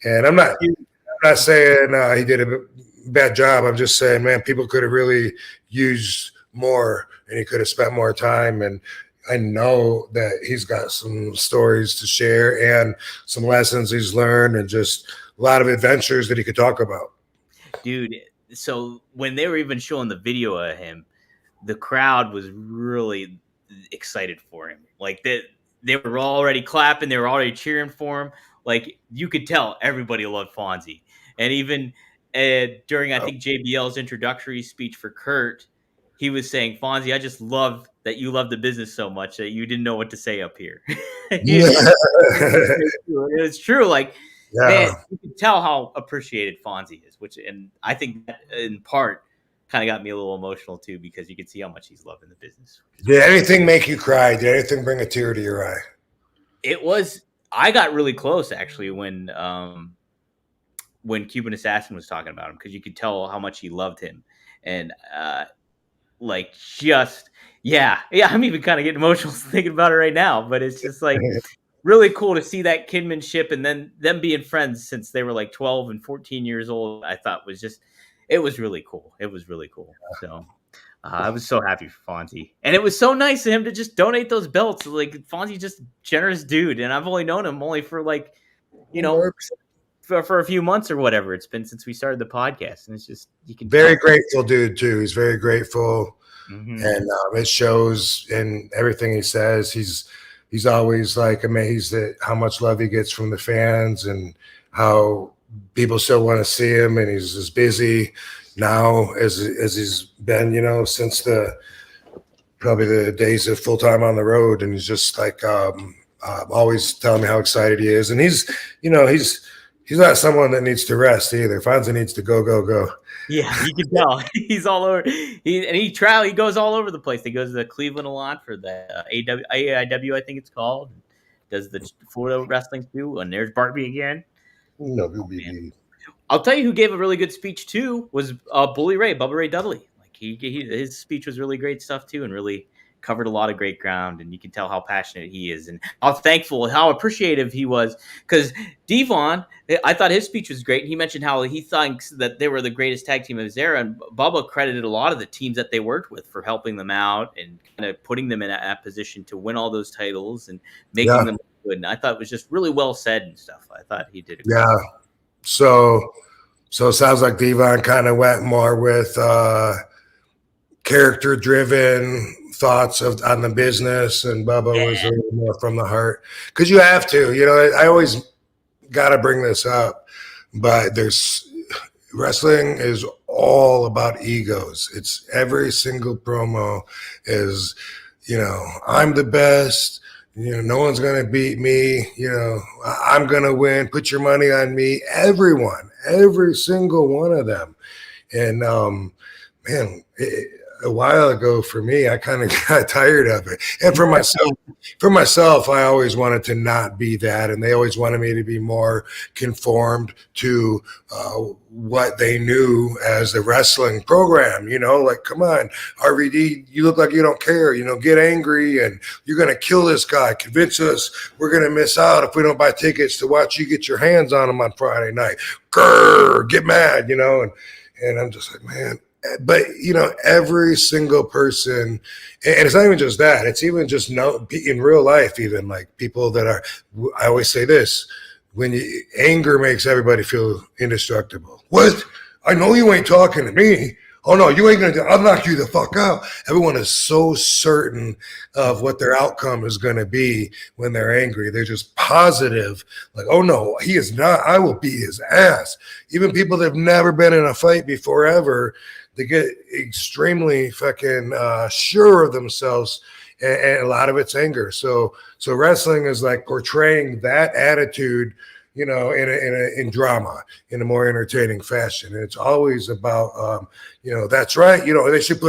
And I'm not saying he did a bad job. I'm just saying, man, people could have really used more, and he could have spent more time. And I know that he's got some stories to share and some lessons he's learned and just a lot of adventures that he could talk about. Dude, so when they were even showing the video of him, the crowd was really excited for him. Like they were already clapping, they were already cheering for him. Like you could tell everybody loved Fonzie. And even during, I think, JBL's introductory speech for Kurt, he was saying, Fonzie, I just love that you love the business so much that you didn't know what to say up here. It's true. Like, man, you can tell how appreciated Fonzie is, and I think that in part kind of got me a little emotional too, because you could see how much he's loving the business. Did anything make you cry? Did anything bring a tear to your eye? I got really close actually when Cuban Assassin was talking about him, because you could tell how much he loved him. And like, just yeah, I'm even kind of getting emotional thinking about it right now. But it's just like really cool to see that kinship, and then them being friends since they were like 12 and 14 years old. I thought it was really cool. It was really cool. So I was so happy for Fonzie, and it was so nice of him to just donate those belts. Like, Fonzie's just a generous dude, and I've only known him only for like, you know, for a few months or whatever it's been since we started the podcast, and it's just, you can very grateful dude too. He's very grateful, mm-hmm. and it shows in everything he says. He's always like amazed at how much love he gets from the fans and how people still want to see him, and he's as busy now as he's been, you know, since probably the days of full time on the road. And he's just like always telling me how excited he is, and he's not someone that needs to rest either. Fonzie needs to go. Yeah, you can tell he's all over. He goes all over the place. He goes to Cleveland a lot for the AIW, I think it's called. Does the Florida wrestling too? And there's Barbie again. No, I'll tell you who gave a really good speech too was Bubba Ray Dudley. Like his speech was really great stuff too, and really covered a lot of great ground. And you can tell how passionate he is, and how thankful, how appreciative he was. Because Devon, I thought his speech was great. He mentioned how he thinks that they were the greatest tag team of his era, and Bubba credited a lot of the teams that they worked with for helping them out and kind of putting them in that position to win all those titles and making them good. And I thought it was just really well said and stuff. I thought he did a great job. So it sounds like Devon kind of went more with character-driven thoughts on the business, and Bubba was a little more from the heart. Because you have to, you know, I always got to bring this up, but wrestling is all about egos. It's every single promo is, you know, I'm the best. You know, no one's going to beat me. You know, I'm going to win. Put your money on me. Everyone, every single one of them. And, man, a while ago for me, I kind of got tired of it. And for myself, I always wanted to not be that. And they always wanted me to be more conformed to what they knew as the wrestling program. You know, like, come on, RVD, you look like you don't care. You know, get angry and you're going to kill this guy. Convince us we're going to miss out if we don't buy tickets to watch you get your hands on him on Friday night. Grrr, get mad, you know. And I'm just like, man. But, you know, every single person, and it's not even just that, it's even just in real life, even like people that I always say this, anger makes everybody feel indestructible. What? I know you ain't talking to me. Oh, no, you ain't going to, I'll knock you the fuck out. Everyone is so certain of what their outcome is going to be when they're angry. They're just positive. Like, oh, no, he is not. I will beat his ass. Even people that have never been in a fight before ever, they get extremely fucking sure of themselves. And a lot of it's anger. So wrestling is like portraying that attitude, you know, in drama, in a more entertaining fashion. And it's always about, you know, that's right. You know, you should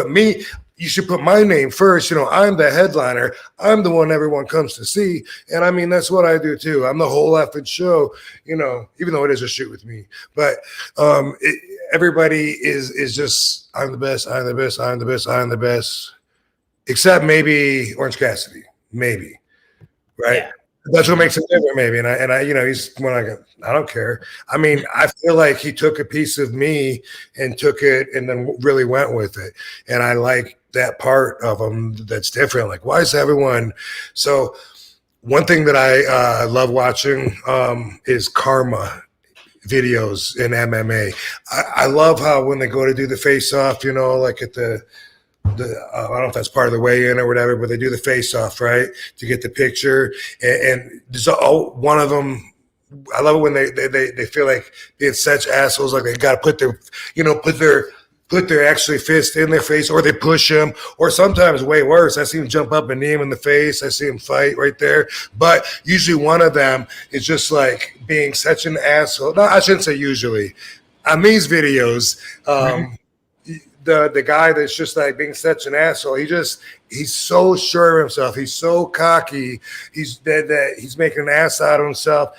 put my name first. You know, I'm the headliner. I'm the one everyone comes to see. And I mean, that's what I do too. I'm the whole effing show, you know, even though it is a shoot with me. But everybody is just I'm the best, I'm the best, I'm the best, I'm the best, except maybe Orange Cassidy, maybe, right? Yeah. That's what makes him different, maybe. And I, he's when I don't care. I mean, I feel like he took a piece of me and took it and then really went with it. And I like that part of him that's different. Like, why is everyone so? One thing that I love watching is karma videos in MMA. I love how when they go to do the face off, like at the I don't know if that's part of the weigh-in or whatever, but they do the face-off, right, to get the picture. And there's one of them. I love it when they feel like being such assholes, like they got to put their actually fist in their face, or they push him, or sometimes way worse. I see him jump up and knee him in the face. I see him fight right there. But usually one of them is just like being such an asshole. No, I shouldn't say usually. On these videos, the guy that's just like being such an asshole, he's so sure of himself. He's so cocky. He's making an ass out of himself.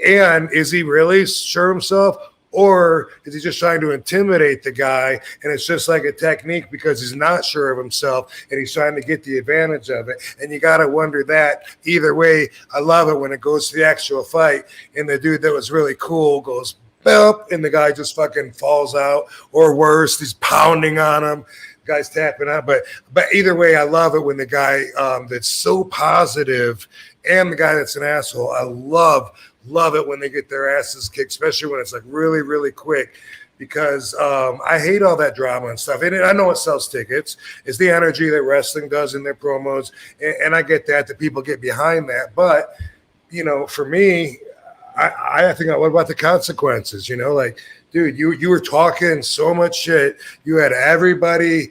And is he really sure of himself? Or is he just trying to intimidate the guy? And it's just like a technique because he's not sure of himself and he's trying to get the advantage of it. And you got to wonder that. Either way, I love it when it goes to the actual fight and the dude that was really cool goes, and the guy just fucking falls out, or worse, he's pounding on him. The guy's tapping out. But either way, I love it when the guy that's so positive and the guy that's an asshole. I love it when they get their asses kicked, especially when it's like really, really quick. Because I hate all that drama and stuff. And I know it sells tickets. It's the energy that wrestling does in their promos. And I get that people get behind that. But, for me, I think, what about the consequences? Like, dude, you were talking so much shit. You had everybody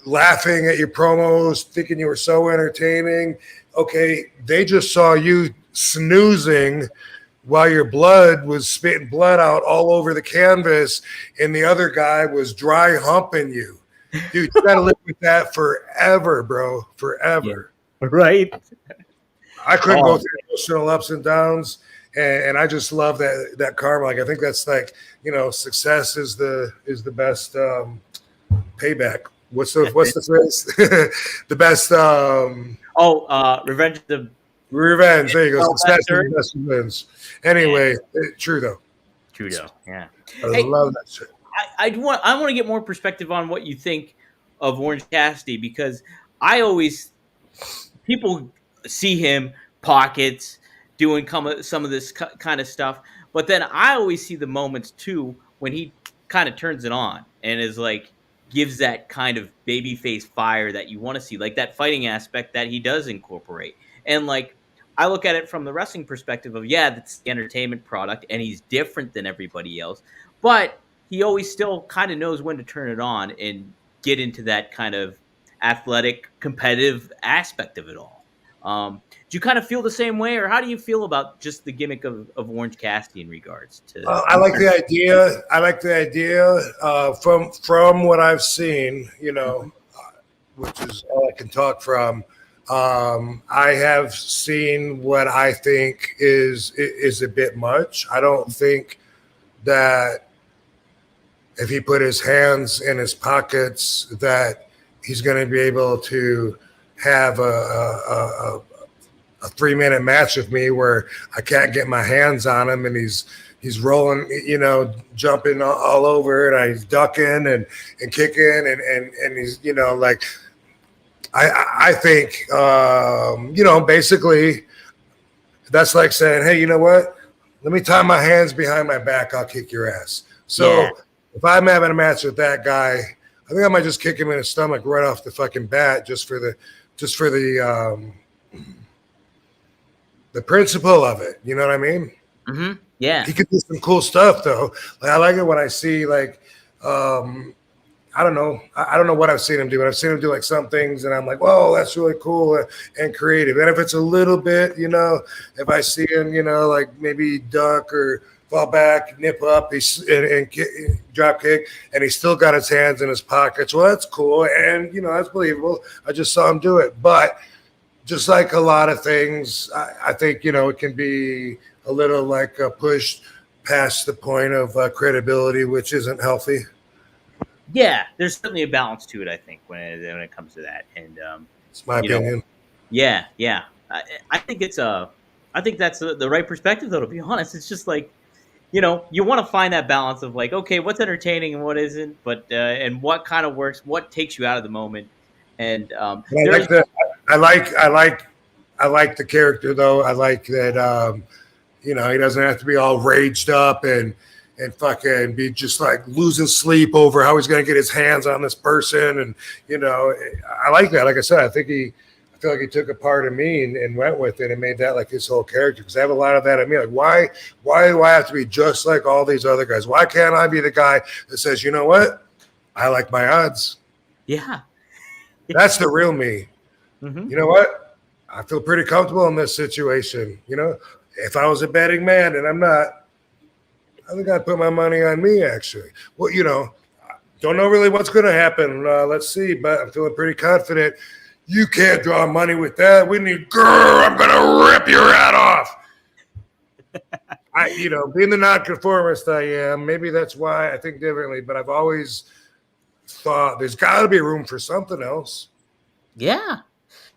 laughing at your promos, thinking you were so entertaining. Okay, they just saw you snoozing while your blood was spitting blood out all over the canvas, and the other guy was dry humping you. Dude, you got to live with that forever, bro, forever. Yeah. Right. I couldn't go through emotional ups and downs. And I just love that karma. Like, I think that's like, success is the best payback. What's the phrase? The best. Revenge. Revenge. There you go. Success is the best revenge. Anyway, true though. Yeah. I love that shit. I want to get more perspective on what you think of Orange Cassidy, because people see him pockets, doing some of this kind of stuff. But then I always see the moments too when he kind of turns it on and is like, gives that kind of babyface fire that you want to see, like that fighting aspect that he does incorporate. And like, I look at it from the wrestling perspective of, that's the entertainment product and he's different than everybody else, but he always still kind of knows when to turn it on and get into that kind of athletic, competitive aspect of it all. Do you kind of feel the same way, or how do you feel about just the gimmick of Orange Cassidy in regards to? I like the idea. From what I've seen, which is all I can talk from. I have seen what I think is a bit much. I don't think that if he put his hands in his pockets that he's going to be able to have a 3-minute match with me where I can't get my hands on him and he's rolling, jumping all over, and he's ducking and kicking and he's, like, I think, basically that's like saying, hey, you know what? Let me tie my hands behind my back. I'll kick your ass. So if I'm having a match with that guy, I think I might just kick him in the stomach right off the fucking bat, just for the principle of it. You know what I mean? Mm-hmm. Yeah. He could do some cool stuff though. Like, I like it when I see like, I don't know what I've seen him do, but I've seen him do like some things and I'm like, whoa, that's really cool and creative. And if it's a little bit, if I see him, like maybe duck or fall back, nip up, and drop kick, and he's still got his hands in his pockets, well, that's cool. And, that's believable. I just saw him do it. But just like a lot of things, I think, it can be a little like a push past the point of credibility, which isn't healthy. Yeah, there's certainly a balance to it, I think, when it comes to that. And It's my opinion. Yeah. I think it's I think that's the right perspective, though. To be honest, it's just like, you want to find that balance of like, okay, what's entertaining and what isn't, but and what kind of works, what takes you out of the moment. And I like the character though. I like that. He doesn't have to be all raged up and fucking be just like losing sleep over how he's going to get his hands on this person. And, I like that. Like I said, I feel like he took a part of me and went with it and made that like his whole character. Cause I have a lot of that in me. Like, why do I have to be just like all these other guys? Why can't I be the guy that says, you know what? I like my odds. Yeah. That's the real me. Mm-hmm. You know what? I feel pretty comfortable in this situation. If I was a betting man, and I'm not, I think I'd put my money on me, actually. Well, don't know really what's going to happen. Let's see, but I'm feeling pretty confident. You can't draw money with that. We need, I'm going to rip your head off. Being the nonconformist I am, maybe that's why I think differently, but I've always thought there's got to be room for something else. Yeah.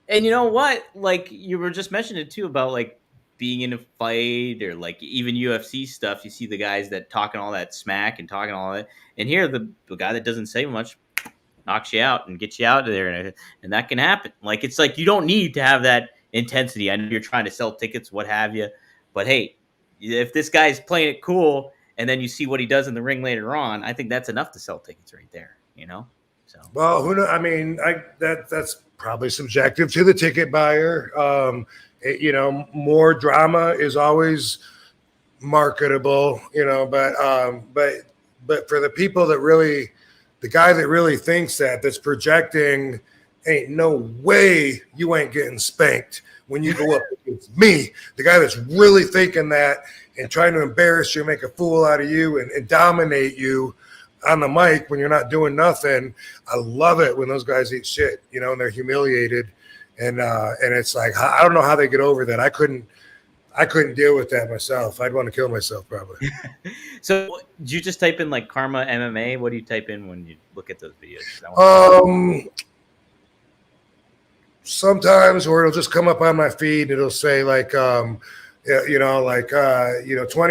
And you know what? Like you were just mentioning too about like being in a fight or like even UFC stuff. You see the guys that talking all that smack and talking all that, and here the guy that doesn't say much knocks you out and gets you out of there, and that can happen. Like it's like you don't need to have that intensity. I know you're trying to sell tickets, what have you, but hey, if this guy's playing it cool, and then you see what he does in the ring later on, I think that's enough to sell tickets right there. So well, who knows? I mean, that's probably subjective to the ticket buyer. More drama is always marketable, but for the people that really, the guy that really thinks that's projecting, ain't no way you ain't getting spanked when you go up against me. The guy that's really thinking that and trying to embarrass you, make a fool out of you and dominate you on the mic when you're not doing nothing. I love it when those guys eat shit, and they're humiliated. And it's like, I don't know how they get over that. I couldn't deal with that myself. I'd want to kill myself probably. So do you just type in like Karma MMA? What do you type in when you look at those videos? Sometimes, or it'll just come up on my feed. It'll say like, 20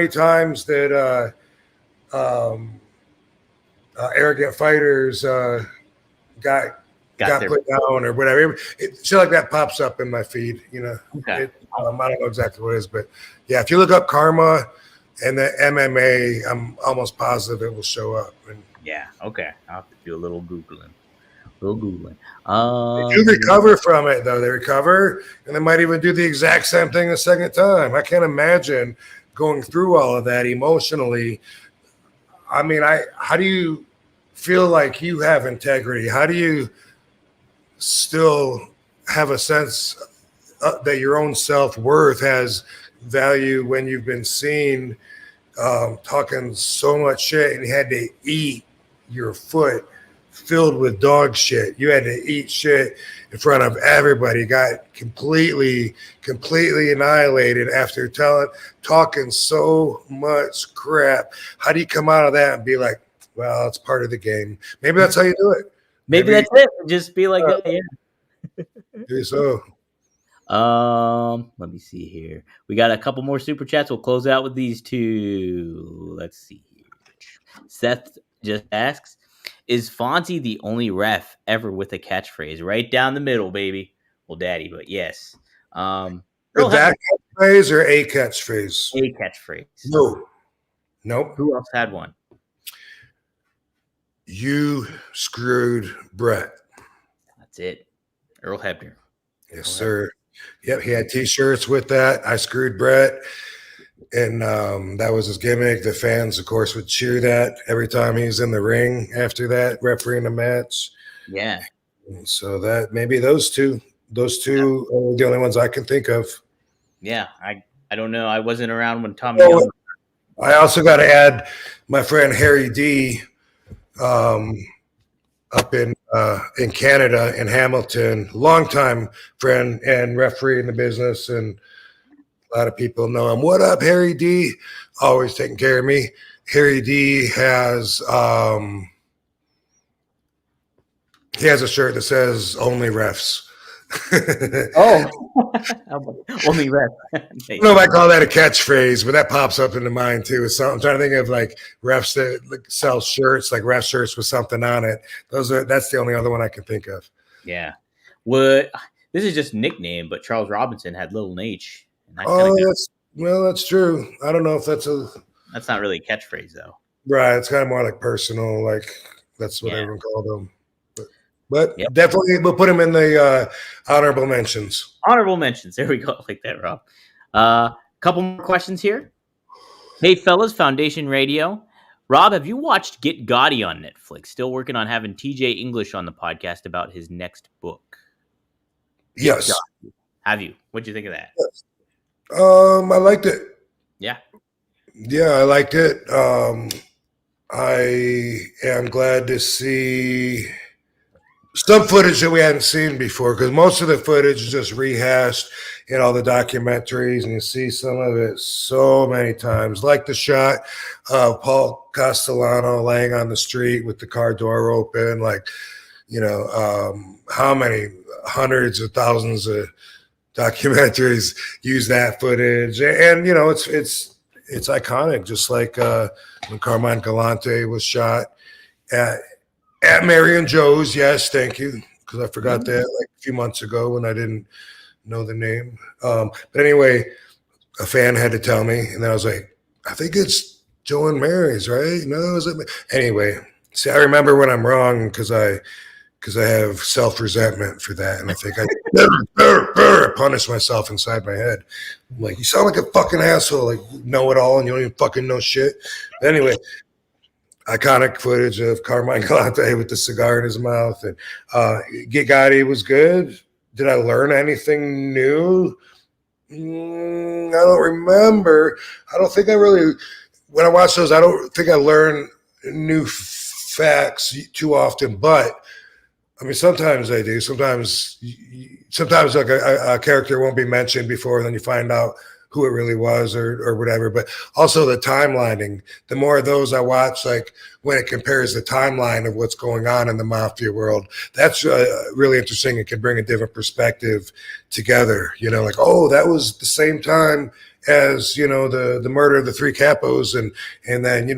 times that, arrogant fighters got put down or whatever. Shit like that pops up in my feed. Okay. I don't know exactly what it is, but yeah, if you look up Karma and the MMA, I'm almost positive it will show up. And yeah, okay. I'll have to do a little Googling. They do recover from it, though. They recover, and they might even do the exact same thing a second time. I can't imagine going through all of that emotionally. I mean, how do you feel like you have integrity? How do you still have a sense that your own self-worth has value when you've been seen talking so much shit and you had to eat your foot filled with dog shit? You had to eat shit in front of everybody, got completely annihilated after talking so much crap. How do you come out of that and be like, well, it's part of the game? Maybe that's how you do it. Maybe that's it. Just be like, yeah. Do so. Let me see here. We got a couple more super chats. We'll close out with these two. Let's see here. Seth just asks, is Fonzie the only ref ever with a catchphrase? Right down the middle, baby. Well, daddy, but yes. That catchphrase or a catchphrase? A catchphrase. No. Nope. Who else had one? You screwed Brett. That's it. Earl Hebner. Yes, sir. Yep, he had T-shirts with that. I screwed Brett. And that was his gimmick. The fans, of course, would cheer that every time he was in the ring after that, refereeing a match. Yeah. And so that maybe those two are the only ones I can think of. Yeah, I don't know. I wasn't around when Tommy Young. I also got to add my friend Harry D. Up in Canada, in Hamilton, longtime friend and referee in the business, and A lot of people know him. What up, Harry D? Always taking care of me. Harry D has he has a shirt that says "Only refs." Only ref. I don't know if I call that a catchphrase, but that pops up into mind too. So I'm trying to think of like refs that sell shirts, like ref shirts with something on it. That's the only other one I can think of. Yeah. This is just a nickname, but Charles Robinson had Little H. That's true. I don't know if that's not really a catchphrase though. Right. It's kind of more like personal, like that's what everyone called them. But definitely we'll put him in the honorable mentions. Honorable mentions. There we go. Like that, Rob. Couple more questions here. Hey, fellas, Foundation Radio. Rob, have you watched Get Gotti on Netflix? Still working on having TJ English on the podcast about his next book. Yes. Have you? What'd you think of that? Yes. I liked it. Yeah. Yeah, I liked it. I am glad to see some footage that we hadn't seen before, because most of the footage is just rehashed in all the documentaries, and you see some of it so many times, like the shot of Paul Castellano laying on the street with the car door open, like, how many hundreds of thousands of documentaries use that footage, and it's iconic, just like when Carmine Galante was shot at Marion Joe's. Yes, thank you, because I forgot that like a few months ago when I didn't know the name. But anyway, a fan had to tell me, and then I was like, I think it's Joe and Mary's, right? No, is it? Anyway, see, I remember when I'm wrong because I have self-resentment for that, and I think I punish myself inside my head. I'm like, you sound like a fucking asshole, like know it all, and you don't even fucking know shit. Anyway, iconic footage of Carmine Galante with the cigar in his mouth, and Get Gotti was good. Did I learn anything new? I don't remember. I don't think I really, when I watch those, I don't think I learn new facts too often, but I mean, sometimes I do. Sometimes like a character won't be mentioned before, and then you find out who it really was or whatever. But also the timelining. The more of those I watch, like when it compares the timeline of what's going on in the Mafia world, that's really interesting. It can bring a different perspective together. Like, oh, that was the same time as the murder of the three capos, and then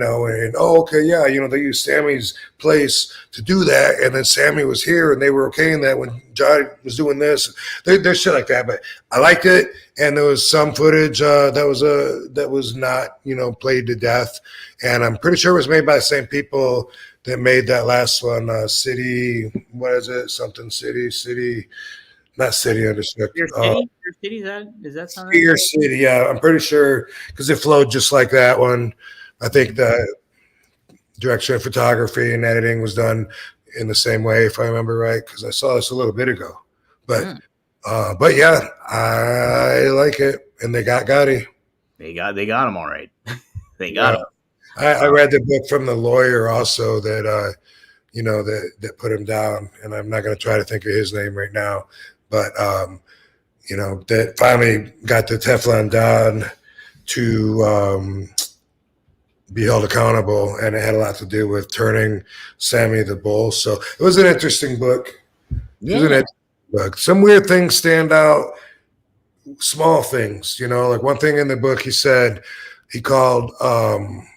okay, yeah, they used Sammy's place to do that, and then Sammy was here and they were okay in that when Johnny was doing this. There's shit like that, but I liked it, and there was some footage that was not played to death, and I'm pretty sure it was made by the same people that made that last one, City. What is it? Something City. Not City under Fear City, does that sound right? Fear City, yeah. I'm pretty sure because it flowed just like that one. I think the direction of photography and editing was done in the same way, if I remember right, because I saw this a little bit ago. But yeah, I like it, and they got Gotti. They got him all right. They got him. I read the book from the lawyer also that that put him down, and I'm not going to try to think of his name right now. But, that finally got the Teflon Don to be held accountable, and it had a lot to do with turning Sammy the Bull. So it was an interesting book. Some weird things stand out, small things, like one thing in the book he said, he called Tommy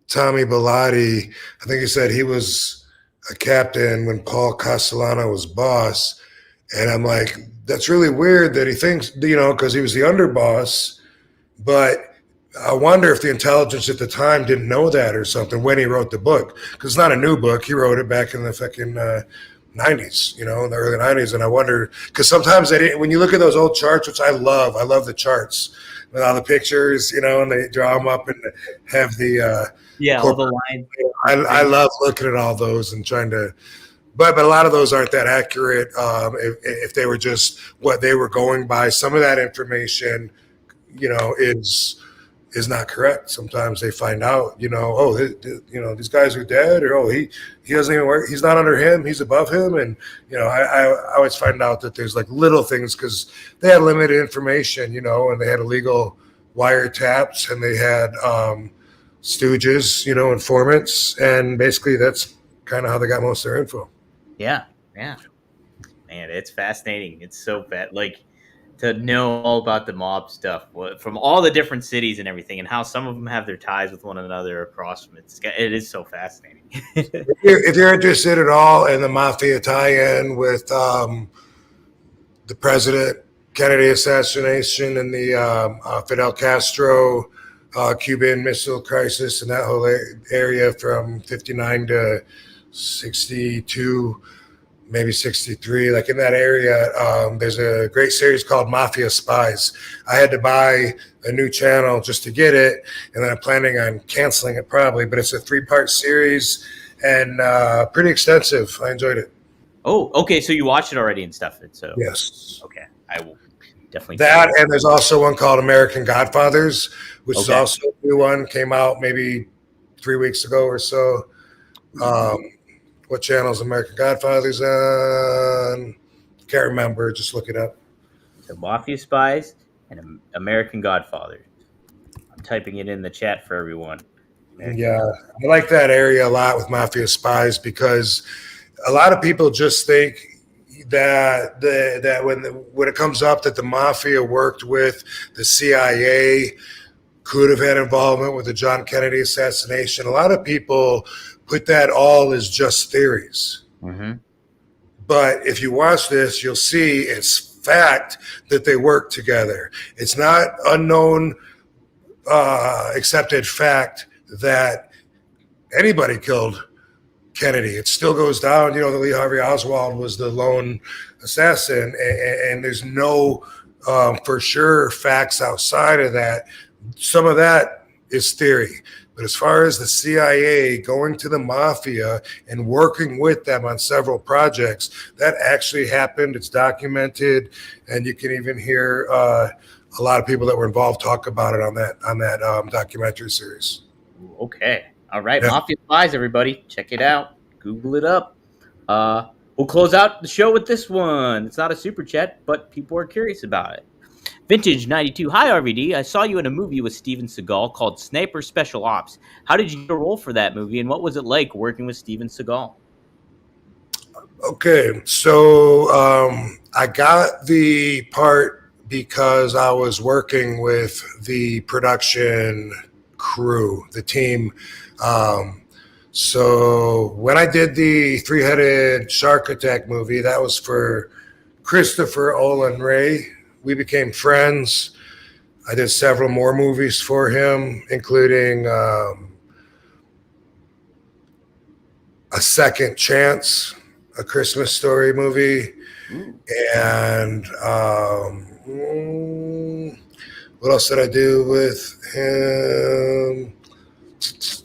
Bilotti. I think he said he was a captain when Paul Castellano was boss. And I'm like, that's really weird that he thinks, because he was the underboss. But I wonder if the intelligence at the time didn't know that or something when he wrote the book. Because it's not a new book. He wrote it back in the fucking 90s, in the early 90s. And I wonder, because sometimes when you look at those old charts, which I love the charts with all the pictures, and they draw them up and have the all the lines. I love looking at all those and trying to, but a lot of those aren't that accurate. If they were just what they were going by, some of that information, is is not correct. Sometimes they find out, these guys are dead, or he doesn't even work. He's not under him. He's above him, and I always find out that there's like little things because they had limited information, and they had illegal wiretaps and they had stooges, informants, and basically that's kind of how they got most of their info. Yeah, man, it's fascinating. It's so bad, like, to know all about the mob stuff from all the different cities and everything, and how some of them have their ties with one another across from it. It is so fascinating. If you're interested at all in the Mafia tie-in with the President Kennedy assassination and the Fidel Castro Cuban Missile Crisis and that whole area from 59 to 62, maybe 63, like in that area, there's a great series called Mafia Spies. I had to buy a new channel just to get it, and then I'm planning on canceling it probably, but it's a 3-part series and pretty extensive. I enjoyed it. Oh, okay, so you watched it already and stuff. So yes. Okay, I will definitely. That, and there's also one called American Godfathers, which is also a new one, came out maybe 3 weeks ago or so. What channel is American Godfathers on? Can't remember. Just look it up. So Mafia Spies and American Godfathers. I'm typing it in the chat for everyone. Yeah, I like that area a lot with Mafia Spies because a lot of people just think that when it comes up that the Mafia worked with the CIA, could have had involvement with the John Kennedy assassination. A lot of people put that all as just theories. Mm-hmm. But if you watch this, you'll see it's fact that they work together. It's not unknown, accepted fact that anybody killed Kennedy. It still goes down. That Lee Harvey Oswald was the lone assassin, and there's no for sure facts outside of that. Some of that is theory. But as far as the CIA going to the Mafia and working with them on several projects, that actually happened. It's documented, and you can even hear a lot of people that were involved talk about it on that documentary series. Okay. All right. Yeah. Mafia Spies, everybody. Check it out. Google it up. We'll close out the show with this one. It's not a super chat, but people are curious about it. Vintage 92. Hi, RVD. I saw you in a movie with Steven Seagal called Sniper Special Ops. How did you get a role for that movie, and what was it like working with Steven Seagal? Okay, so I got the part because I was working with the production crew, the team. So when I did the three-headed shark attack movie, that was for Christopher Olin Ray. We became friends. I did several more movies for him, including A Second Chance, a Christmas Story movie. And what else did I do with him?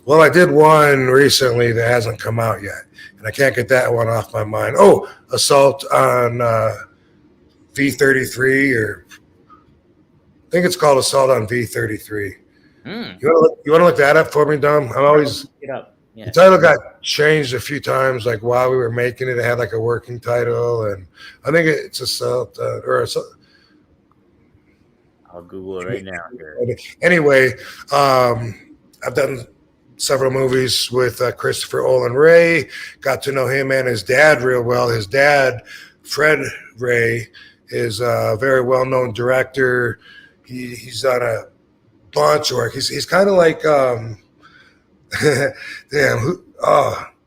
Well, I did one recently that hasn't come out yet, and I can't get that one off my mind. Oh, Assault on V-33, or I think it's called Assault on V-33. You want to look that up for me, Dom? I'm always look it up. Yeah. The title got changed a few times, like while we were making it. It had like a working title, and I think it's Assault or Assault. I'll Google it right now. Here. Anyway, I've done several movies with Christopher Olin Ray. Got to know him and his dad real well. His dad, Fred Ray, is a very well-known director. He's done a bunch of work. He's kind of like,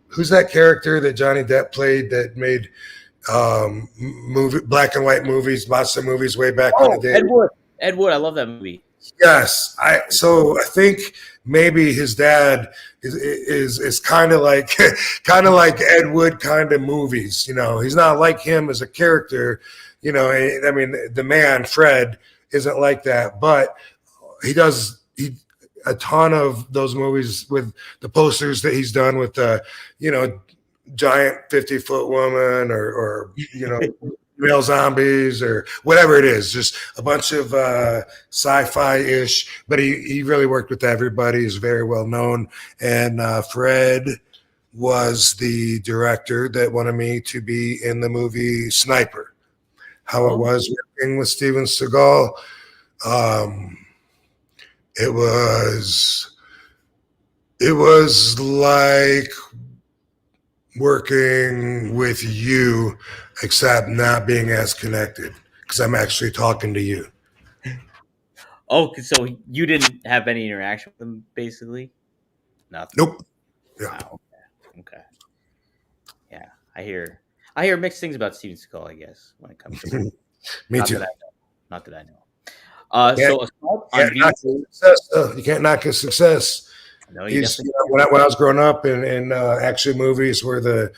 who's that character that Johnny Depp played that made movie black and white movies, lots of movies way back in the day? Ed Wood, I love that movie. Yes, I think maybe his dad is kind of like Ed Wood kind of movies. He's not like him as a character. I mean, the man Fred isn't like that, but he does a ton of those movies with the posters that he's done with the giant 50-foot woman or female zombies or whatever it is, just a bunch of sci-fi-ish, but he really worked with everybody. He's very well known. And Fred was the director that wanted me to be in the movie Sniper. How it was working with Steven Seagal. It was like working with you, except not being as connected because I'm actually talking to you. Oh, so you didn't have any interaction with them, basically? Nothing. Nope. Yeah. Wow. Okay. Yeah, I hear mixed things about Steven Seagal, I guess, when it comes to Me too. Not that I know. So assault on you can't knock his success. No, when I was growing up, and action movies were the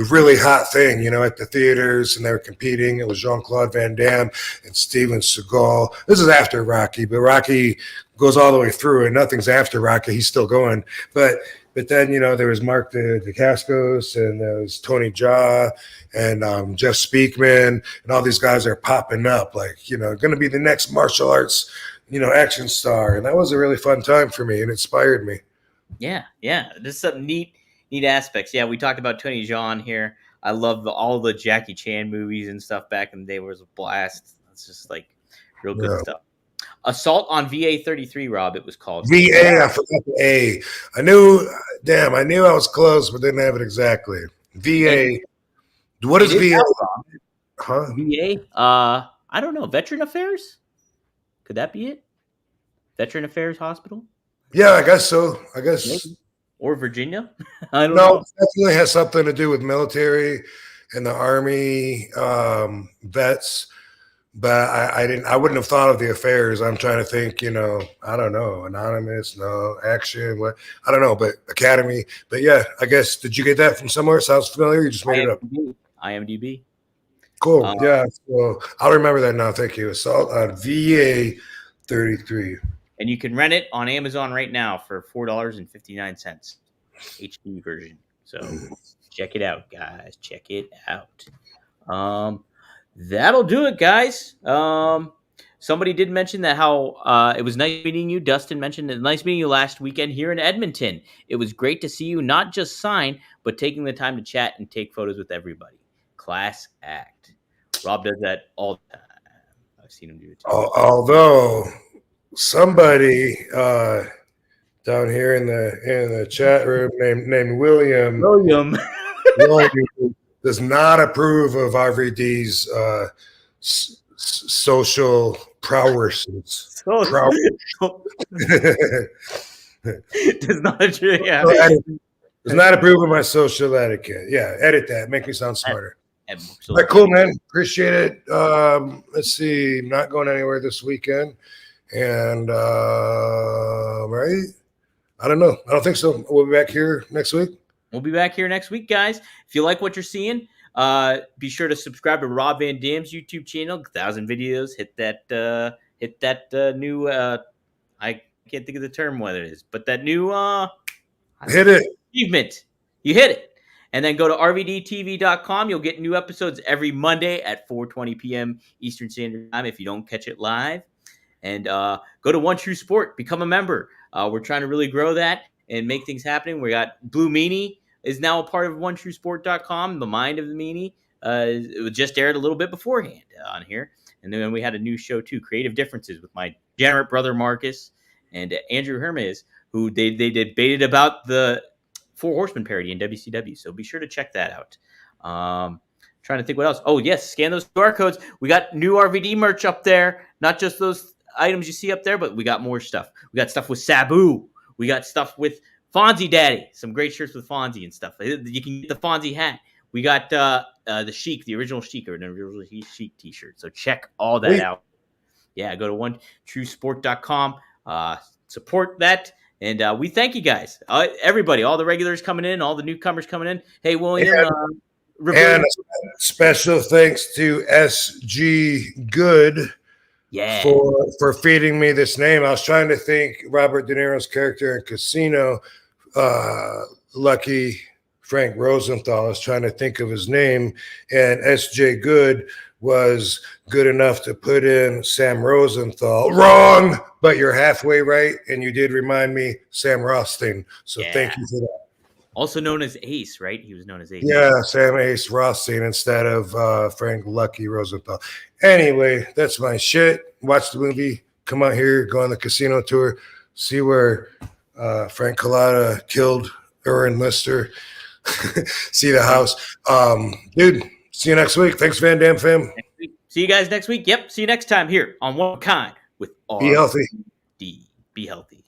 really hot thing, at the theaters, and they were competing. It was Jean-Claude Van Damme and Steven Seagal. This is after Rocky, but Rocky goes all the way through, and nothing's after Rocky. He's still going. But then, there was Mark DeCascos, and there was Tony Jaa, and Jeff Speakman, and all these guys are popping up, like, going to be the next martial arts, action star. And that was a really fun time for me, and inspired me. Yeah. There's some neat aspects. Yeah, we talked about Tony Jaa on here. I love all the Jackie Chan movies and stuff back in the day. It was a blast. It's just like real good stuff. Assault on VA-33, Rob, it was called. VA, I forgot the A. I knew I was close, but didn't have it exactly. VA. What is VA? Huh? VA? I don't know. Veteran Affairs? Could that be it? Veteran Affairs Hospital? Yeah, I guess so. Maybe. Or Virginia? I don't know. No, it definitely has something to do with military and the Army vets. But I wouldn't have thought of the affairs. I'm trying to think, I don't know, anonymous, no, action, what, I don't know, but academy. But yeah, I guess, did you get that from somewhere? Sounds familiar? You just made it up. IMDb. Cool. Yeah. So I'll remember that now. Thank you. Assault on VA 33. And you can rent it on Amazon right now for $4.59, HD version. So check it out, guys. Check it out. That'll do it, guys. Somebody did mention that how it was nice meeting you. Dustin mentioned it. Nice meeting you last weekend here in Edmonton. It was great to see you not just sign, but taking the time to chat and take photos with everybody. Class act. Rob does that all the time. I've seen him do it too. Although somebody down here in the chat room named William does not approve of RVD's social prowess. Does not agree. Yeah. Does not approve of my social etiquette. Yeah, edit that. Make me sound smarter. All right, cool, man. Appreciate it. Let's see. I'm not going anywhere this weekend. And right? I don't know. I don't think so. We'll be back here next week. We'll be back here next week, guys. If you like what you're seeing, be sure to subscribe to Rob Van Dam's YouTube channel. 1,000 videos. Hit that new. I can't think of the term what it is, but that new hit it achievement. You hit it, and then go to rvdtv.com. You'll get new episodes every Monday at 4:20 p.m. Eastern Standard Time. If you don't catch it live, and go to One True Sport. Become a member. We're trying to really grow that and make things happen. We got Blue Meanie is now a part of OneTrueSport.com. The Mind of the Meanie. It just aired a little bit beforehand on here. And then we had a new show too, Creative Differences, with my degenerate brother Marcus and Andrew Hermes, who they debated about the Four Horsemen parody in WCW. So be sure to check that out. Trying to think what else. Oh, yes, scan those QR codes. We got new RVD merch up there. Not just those items you see up there, but we got more stuff. We got stuff with Sabu. We got stuff with Fonzie Daddy, some great shirts with Fonzie and stuff. You can get the Fonzie hat. We got the Sheik, the original Sheik, or an original Sheik t-shirt. So check all that out. Yeah, go to OneTrueSport.com. Support that. And we thank you guys. Everybody, all the regulars coming in, all the newcomers coming in. Hey, William. And a special thanks to SG Good. Yeah. For feeding me this name. I was trying to think Robert De Niro's character in Casino, Lucky Frank Rosenthal. I was trying to think of his name, and S.J. Good was good enough to put in Sam Rosenthal. Wrong, but you're halfway right, and you did remind me Sam Rothstein. So thank you for that. Also known as Ace, right? He was known as Ace. Yeah, Sam Ace Rothstein instead of Frank Lucky Rosenthal. Anyway, that's my shit. Watch the movie. Come out here, go on the casino tour, see where Frank Collada killed Erwin Lister. See the house. Dude, see you next week. Thanks, Van Dam fam. See you guys next week. Yep. See you next time here on One Kind with Be healthy. RVD. Be healthy.